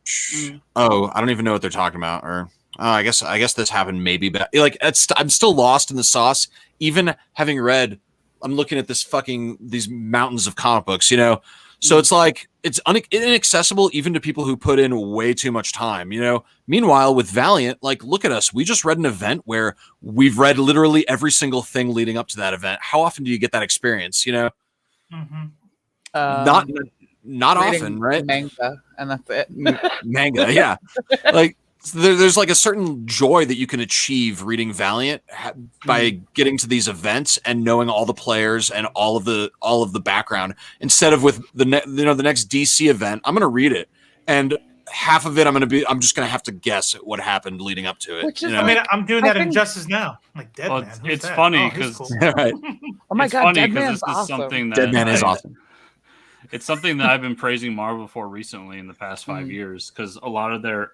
Oh, I don't even know what they're talking about. Or I guess this happened maybe, but like I'm still lost in the sauce, even having read. I'm looking at these mountains of comic books, you know? So it's like, it's inaccessible even to people who put in way too much time, you know? Meanwhile, with Valiant, like, look at us. We just read an event where we've read literally every single thing leading up to that event. How often do you get that experience, you know? Not often, right? Manga, and that's it. Manga, yeah. Like, there's like a certain joy that you can achieve reading Valiant by getting to these events and knowing all the players and all of the background, instead of with the next DC event. I'm going to read it, and half of it I'm just going to have to guess at what happened leading up to it. I mean, I'm doing that in Justice now. I'm like, Dead Man. It's funny because right. Oh my god, Dead Man's awesome. Dead Man is awesome. It's something that I've been praising Marvel for recently in the past 5 years, because a lot of their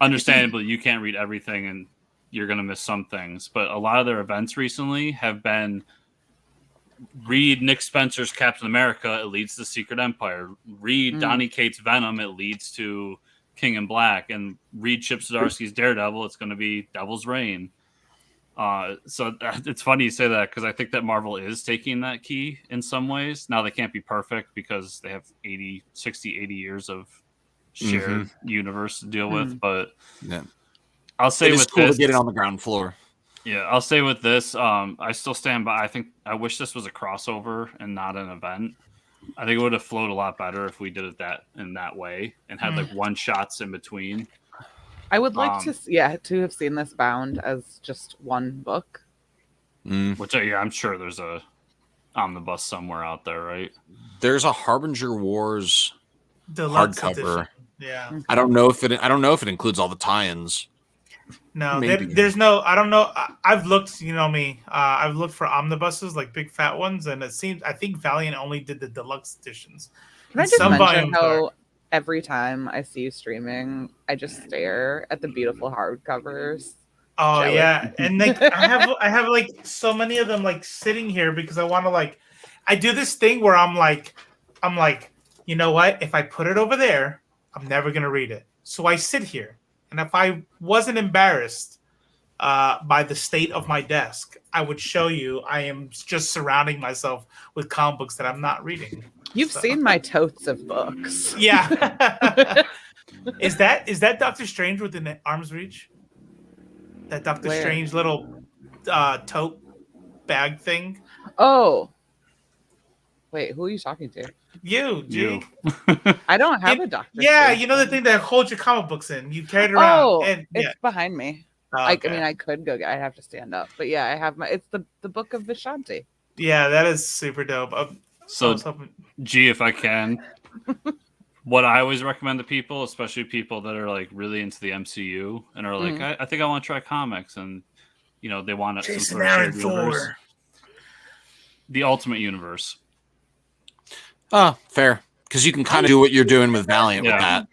understandably, you can't read everything and you're going to miss some things. But a lot of their events recently have been read Nick Spencer's Captain America, it leads to Secret Empire. Read Donny Cates' Venom, it leads to King in Black. And read Chip Zdarsky's Daredevil, it's going to be Devil's Reign. So it's funny you say that, because I think that Marvel is taking that key in some ways. Now they can't be perfect because they have 80 years of shared universe to deal with, but I'll say with cool this, to get it on the ground floor. Yeah, I'll say with this, I still stand by. I wish this was a crossover and not an event. I think it would have flowed a lot better if we did it in that way and had like one shots in between. I would like to have seen this bound as just one book. Which I'm sure there's a omnibus somewhere out there, right? There's a Harbinger Wars Deluxe hardcover. edition. Yeah. I don't know if it includes all the tie-ins. No, there's no. I don't know. I've looked. You know me. I've looked for omnibuses, like big fat ones, and it seems. I think Valiant only did the deluxe editions. Can I just mention how every time I see you streaming, I just stare at the beautiful hardcovers. Oh yeah, and like I have like so many of them like sitting here because I want to like. I do this thing where I'm like, you know what? If I put it over there, I'm never gonna read it. So I sit here. And if I wasn't embarrassed by the state of my desk, I would show you I am just surrounding myself with comic books that I'm not reading. You've seen my totes of books. Yeah. Is that Doctor Strange within arm's reach? That Doctor Strange little tote bag thing? Oh. Wait, who are you talking to? You, G. I don't have a Doctor. Yeah, Strange. you know the thing that holds your comic books in. You carry it around. Oh, it's behind me. Oh, okay. I mean, I could go. I have to stand up, but yeah, I have my. It's the book of Vishanti. Yeah, that is super dope. So, G, if I can, what I always recommend to people, especially people that are like really into the MCU and are like, I think I want to try comics, and they want some sort of shared universe. The Ultimate Universe. Oh, fair. Because you can kind of do what you're doing with Valiant with that.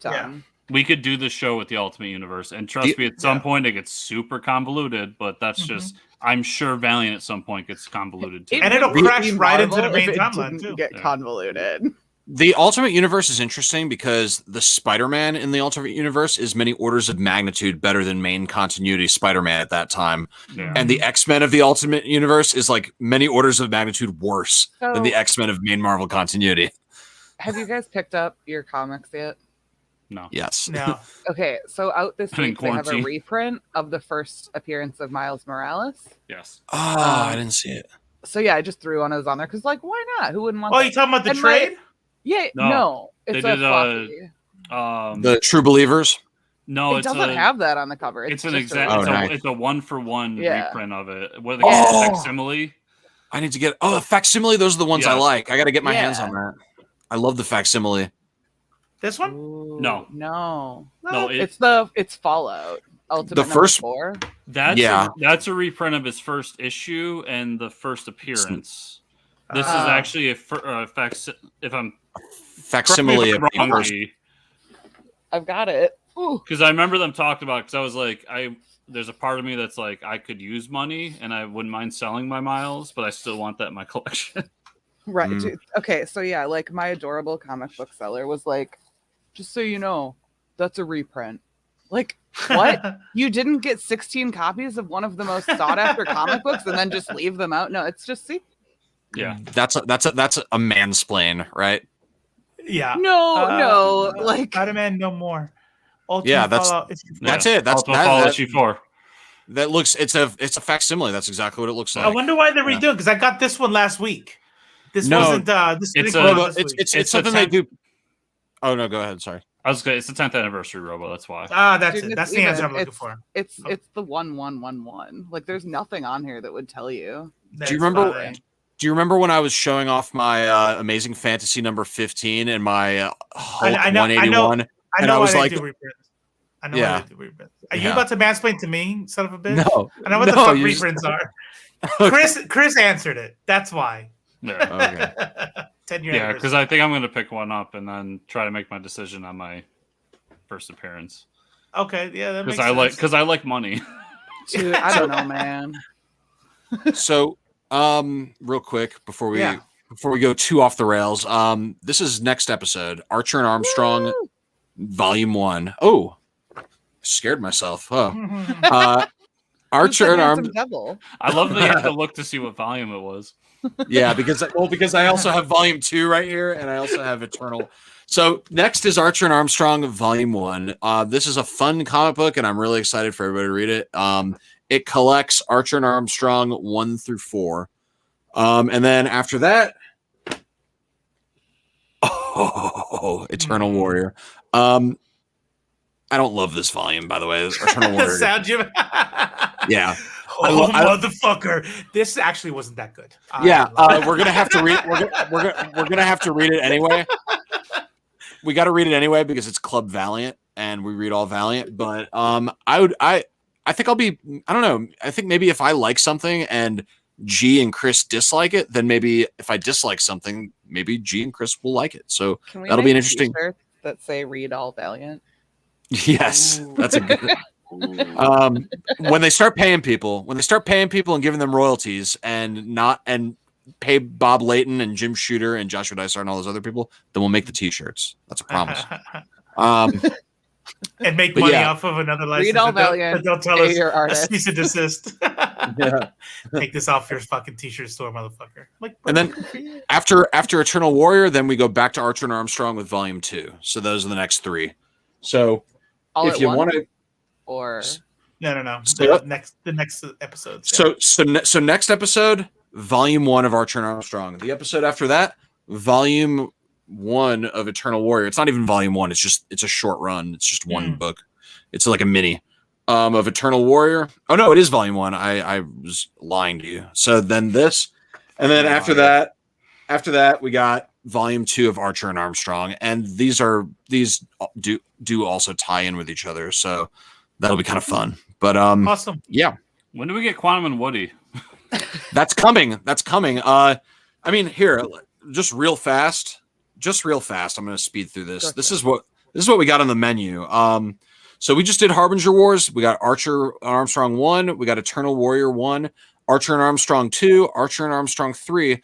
Yeah. We could do the show with the Ultimate Universe, and trust me, at some point it gets super convoluted. But that's just, I'm sure Valiant at some point gets convoluted too, and it'll crash right into the main timeline too. Get convoluted. The Ultimate Universe is interesting because the Spider-Man in the Ultimate Universe is many orders of magnitude better than main continuity Spider-Man at that time. Yeah. And the X-Men of the Ultimate Universe is like many orders of magnitude worse than the X-Men of main Marvel continuity. Have you guys picked up your comics yet? No. Yes. No. Okay, so out this I'm in week they have a quarantine. reprint of the first appearance of Miles Morales. Yes. Oh, I didn't see it. So yeah, I just threw one of those on there because why not? Who wouldn't want? Oh, that? you talking about the And trade? Yeah, no, it's They a did, floppy. The True Believers. No, It it's doesn't a, have that on the cover. It's an just exact. a- Oh, nice. It's a 1-for-1 Yeah. reprint of it. What are they called? Facsimile. I need to get. Oh, the facsimile. Those are the ones I Yes. like. I got to get my hands Yeah. on that. I love the facsimile. This one? Ooh, No. no, No, it's Fallout. Ultimate The first- #4. That's a reprint of his first issue and the first appearance. This is actually a if I'm Facsimile. correct me if I'm wrong, I've got it. Ooh. because I remember them talking about. Because I was like, there's a part of me that's like, I could use money and I wouldn't mind selling my Miles, but I still want that in my collection. Right. Mm. dude. Okay. So yeah, like my adorable comic book seller was like, just so you know, that's a reprint. Like, what? You didn't get 16 copies of one of the most sought after comic books and then just leave them out? No, it's just Yeah. That's a mansplain, right? Yeah. no, like Spider-Man no more. Ultimate Yeah, that's- Fallout issue 4. That's it. That's Ultimate Fallout issue 4. that looks. It's a facsimile. That's exactly what it looks like. I wonder why they're redoing because I got this one last week. This No, wasn't this it's didn't come a- out this week. It's something they do. Oh no, go ahead. Sorry. I was good. It's the 10th anniversary, Robo. That's why. That's Dude, it. That's it's the answer even- I'm looking for. it's the 1111. Like there's nothing on here that would tell you. Do you remember? Do you remember when I was showing off my Amazing Fantasy number 15 and my Hulk I know- 181? I and know I why was they like- do reprints. I know Yeah. why they do reprints. Are you Yeah. about to mansplain to me, son of a bitch? No, I know what the no, fuck you just- reprints are. Chris answered it. That's why. Yeah. Okay. 10-year Yeah, because I think I'm going to pick one up and then try to make my decision on my first appearance. Okay, yeah, that makes Because sense. I like money. Dude, I don't know, man. So, real quick before we Yeah. go too off the rails, this is next episode, Archer and Armstrong, Woo! Volume 1. Oh, scared myself. Oh, Who's Archer the and handsome Arm. devil? I love that you have to look to see what volume it was. Yeah, because I also have Volume 2 right here, and I also have Eternal. So next is Archer and Armstrong, Volume 1. This is a fun comic book, and I'm really excited for everybody to read it. It collects Archer and Armstrong 1 through 4. And then after that, Eternal Warrior. I don't love this volume, by the way. Eternal the Warrior. sound you Yeah. Oh, motherfucker! This actually wasn't that good. Yeah, we're gonna have to read. We're gonna have to read it anyway. We got to read it anyway because it's Club Valiant, and we read all Valiant. But I think I'll be. I don't know. I think maybe if I like something and G and Chris dislike it, then maybe if I dislike something, maybe G and Chris will like it. So Can we that'll be make an interesting. t-shirts that say "Read all Valiant"? Yes, Ooh. that's a good. When they start paying people and giving them royalties and pay Bob Layton and Jim Shooter and Joshua Dysart and all those other people, then we'll make the t-shirts. That's a promise. And make But money yeah. off of another license. Read all and they'll- Valiant. and they'll tell Pay us your a artist. cease and desist. Yeah. Take this off your fucking t-shirt store, motherfucker. Like, And then after Eternal Warrior, then we go back to Archer and Armstrong with Volume 2. So those are the next 3. So All if at you once? want to, Or no. So- The next episode. Yeah. so next episode, Volume 1 of Archer and Armstrong. The episode after that, Volume 1 of Eternal Warrior. It's not even Volume 1. It's a short run. It's just one book. It's like a mini of Eternal Warrior. Oh no, it is Volume 1. I was lying to you. So then this, and then after that we got volume 2 of Archer and Armstrong, and these do also tie in with each other, so that'll be kind of fun. But awesome. Yeah. When do we get Quantum and Woody? That's coming. I mean, here, just real fast. I'm going to speed through this. Gotcha. This is what we got on the menu. So we just did Harbinger Wars. We got Archer and Armstrong 1. We got Eternal Warrior 1. Archer and Armstrong 2. Archer and Armstrong 3.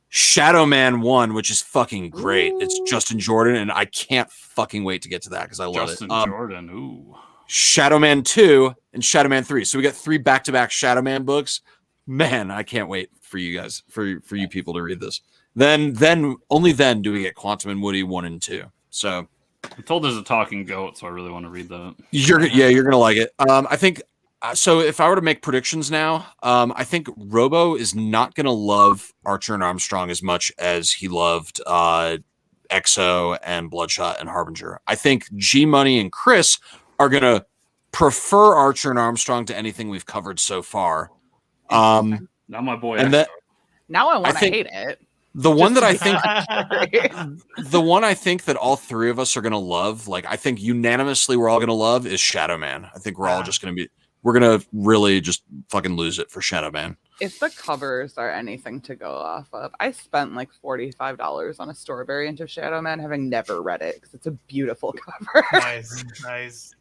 Shadow Man 1, which is fucking great. Ooh. It's Justin Jordan, and I can't fucking wait to get to that because I love Justin it. Jordan, ooh. Shadow Man 2 and Shadow Man 3. So we got 3 back-to-back Shadow Man books. Man, I can't wait for you guys, for you people to read this. Then only then do we get Quantum and Woody 1 and 2. So I'm told there's a talking goat, so I really want to read that. You're gonna like it. I think so. If I were to make predictions now, I think Robo is not gonna love Archer and Armstrong as much as he loved Exo and Bloodshot and Harbinger. I think G Money and Chris are gonna prefer Archer and Armstrong to anything we've covered so far. Not my boy. And now I want to hate it. The one that I think that all 3 of us are gonna love, like I think unanimously we're all gonna love, is Shadow Man. I think we're all just we're gonna really just fucking lose it for Shadow Man. If the covers are anything to go off of, I spent like $45 on a store variant of Shadow Man, having never read it because it's a beautiful cover. Nice.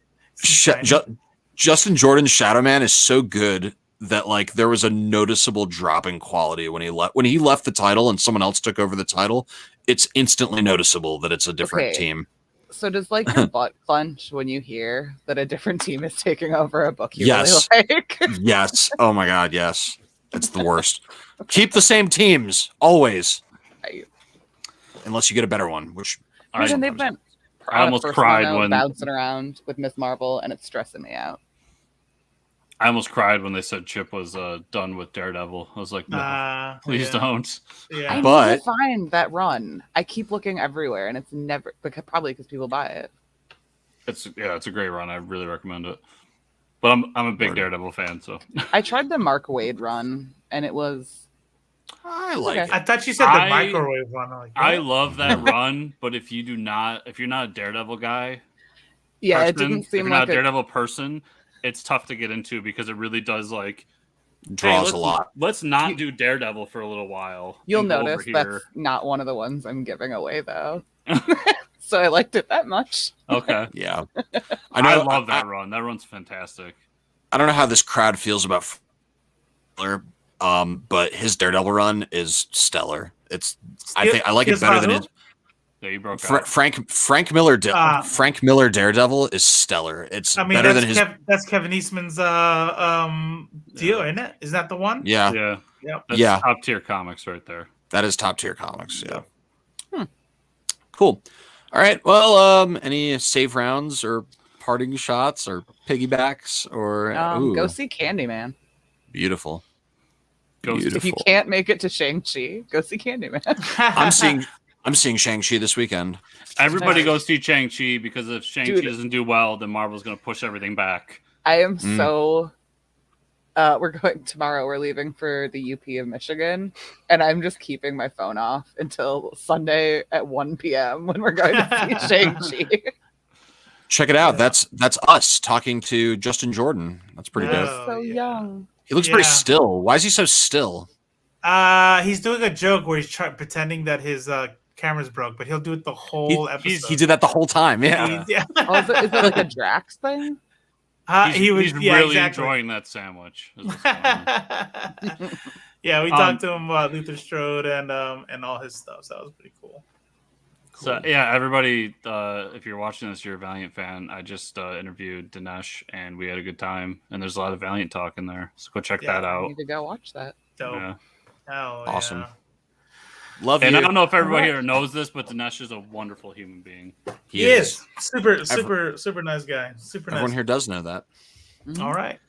Justin Jordan's Shadow Man is so good that like there was a noticeable drop in quality when he left the title and someone else took over the title. It's instantly noticeable that it's a different team. So does like your butt clench when you hear that a different team is taking over a book you really like? Yes. Oh my God. Yes. It's the worst. Keep the same teams always, unless you get a better one. Which they've been. I almost cried when bouncing around with Miss Marvel, and it's stressing me out. I almost cried when they said Chip was done with Daredevil. I was like, no, please don't. Yeah. I need to find that run. I keep looking everywhere, and it's never probably because people buy it. It's a great run. I really recommend it. But I'm a big Daredevil fan, so I tried the Mark Waid run, and it was. I like it. I thought you said the microwave one. I love that run, but if you're not a Daredevil guy, it didn't seem if you're like not a Daredevil person. It's tough to get into because it really does draws a lot. Let's not do Daredevil for a little while. You'll notice that's not one of the ones I'm giving away though. So I liked it that much. Okay. Yeah. I love that run. That run's fantastic. I don't know how this crowd feels about Fuller, but his Daredevil run is stellar. I like it better than his. Yeah, you broke Frank Miller Daredevil is stellar. Better than his. That's Kevin Eastman's deal, isn't it? Is that the one? Yeah. That's top tier comics right there. That is top tier comics. Yeah. Cool. All right. Well, any save rounds or parting shots or piggybacks or go see Candyman. Beautiful. If you can't make it to Shang-Chi, go see Candyman. I'm seeing Shang-Chi this weekend. Everybody go see Shang-Chi because if Shang-Chi doesn't do well, then Marvel's going to push everything back. I am so... we're going tomorrow. We're leaving for the UP of Michigan, and I'm just keeping my phone off until Sunday at 1 p.m. when we're going to see Shang-Chi. Check it out. That's us talking to Justin Jordan. That's pretty dope. So young. He looks pretty still. Why is he so still? He's doing a joke where he's pretending that his camera's broke, but he'll do it the whole episode. He did that the whole time. Yeah. Is it like a Drax thing? He's really enjoying that sandwich. Yeah, we talked to him about Luther Strode and all his stuff. So that was pretty cool. So yeah, everybody, if you're watching this, you're a Valiant fan. I just interviewed Dinesh, and we had a good time. And there's a lot of Valiant talk in there, so go check that out. I need to go watch that. Dope. Yeah. Oh, awesome. Yeah. Love and you. I don't know if everybody here knows this, but Dinesh is a wonderful human being. He is. Super nice guy. Everyone here does know that. Mm-hmm. All right.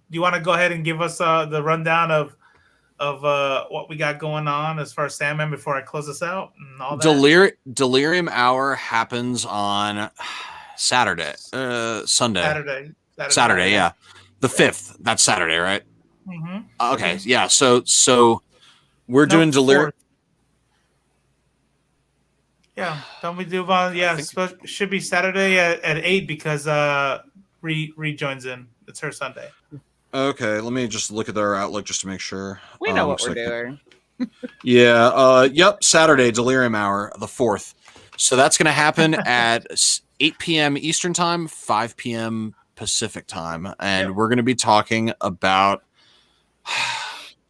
Do you want to go ahead and give us the rundown of what we got going on as far as Sandman before I close this out and all that? Delirium Hour happens on Saturday. Sunday. Saturday, yeah. The 5th. That's Saturday, right? Mm-hmm. Okay, yeah. So we're doing Delirium. Yeah, don't we do should be Saturday at 8 because rejoins in. It's her Sunday. Okay, let me just look at their Outlook just to make sure. We know what we're doing. Yeah. Yep. Saturday, Delirium Hour, the 4th. So that's going to happen at 8 p.m. Eastern Time, 5 p.m. Pacific Time, and we're going to be talking about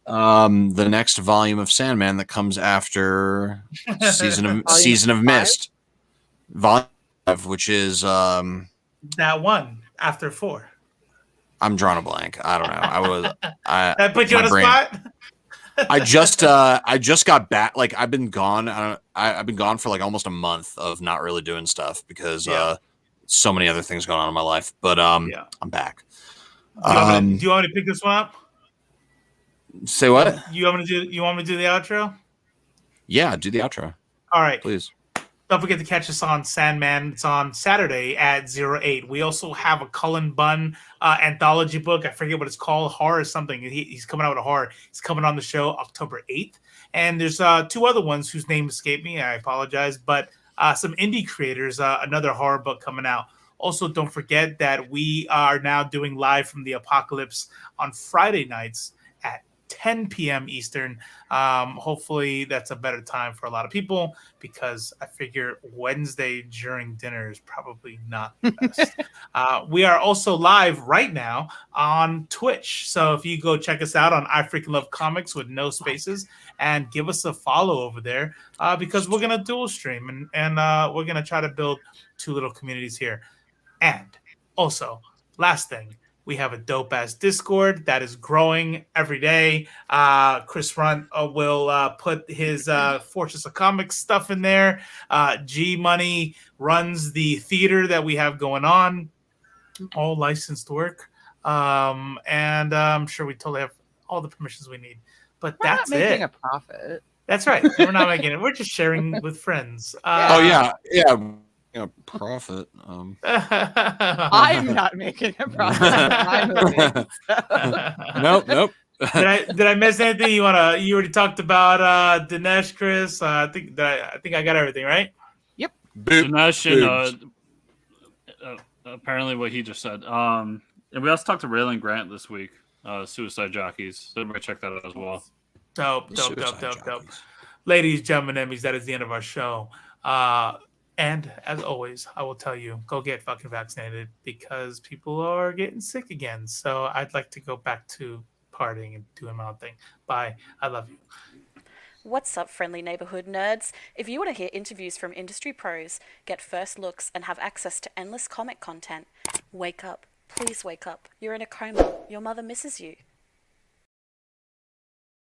the next volume of Sandman that comes after Season of Mist, Volume 5, which is that one after 4. I'm drawing a blank. I don't know. That put you on a spot. I just got back. Like I've been gone. I've been gone for like almost a month of not really doing stuff because so many other things going on in my life. But I'm back. Do you want me to pick this one up? Say what? You want me to do the outro? Yeah, do the outro. All right, please. Don't forget to catch us on Sandman. It's on Saturday at 08. We also have a Cullen Bunn anthology book. I forget what it's called. Horror something. He's coming out with a horror. He's coming on the show October 8th. And there's 2 other ones whose name escaped me. I apologize. But some indie creators, another horror book coming out. Also, don't forget that we are now doing Live from the Apocalypse on Friday nights at 10 p.m. Eastern. Hopefully that's a better time for a lot of people because I figure Wednesday during dinner is probably not the best. We are also live right now on Twitch. So if you go check us out on I Freaking Love Comics with no spaces and give us a follow over there because we're going to dual stream and we're going to try to build 2 little communities here. And also, last thing, we have a dope-ass Discord that is growing every day. Chris Runt will put his Fortress of Comics stuff in there. G Money runs the theater that we have going on. All licensed work. And I'm sure we totally have all the permissions we need. But that's not making a profit. That's right. We're not making it. We're just sharing with friends. Yeah. Profit. I'm not making a profit. Nope. Did I miss anything? You already talked about Dinesh, Chris. I think I got everything right. Yep. Dinesh and apparently what he just said. And we also talked to Raylan Grant this week. Suicide Jockeys. So everybody check that out as well. Dope. Ladies, gentlemen, enemies, that is the end of our show. And as always, I will tell you, go get fucking vaccinated because people are getting sick again. So I'd like to go back to partying and doing my own thing. Bye. I love you. What's up, friendly neighborhood nerds? If you want to hear interviews from industry pros, get first looks, and have access to endless comic content, wake up. Please wake up. You're in a coma. Your mother misses you.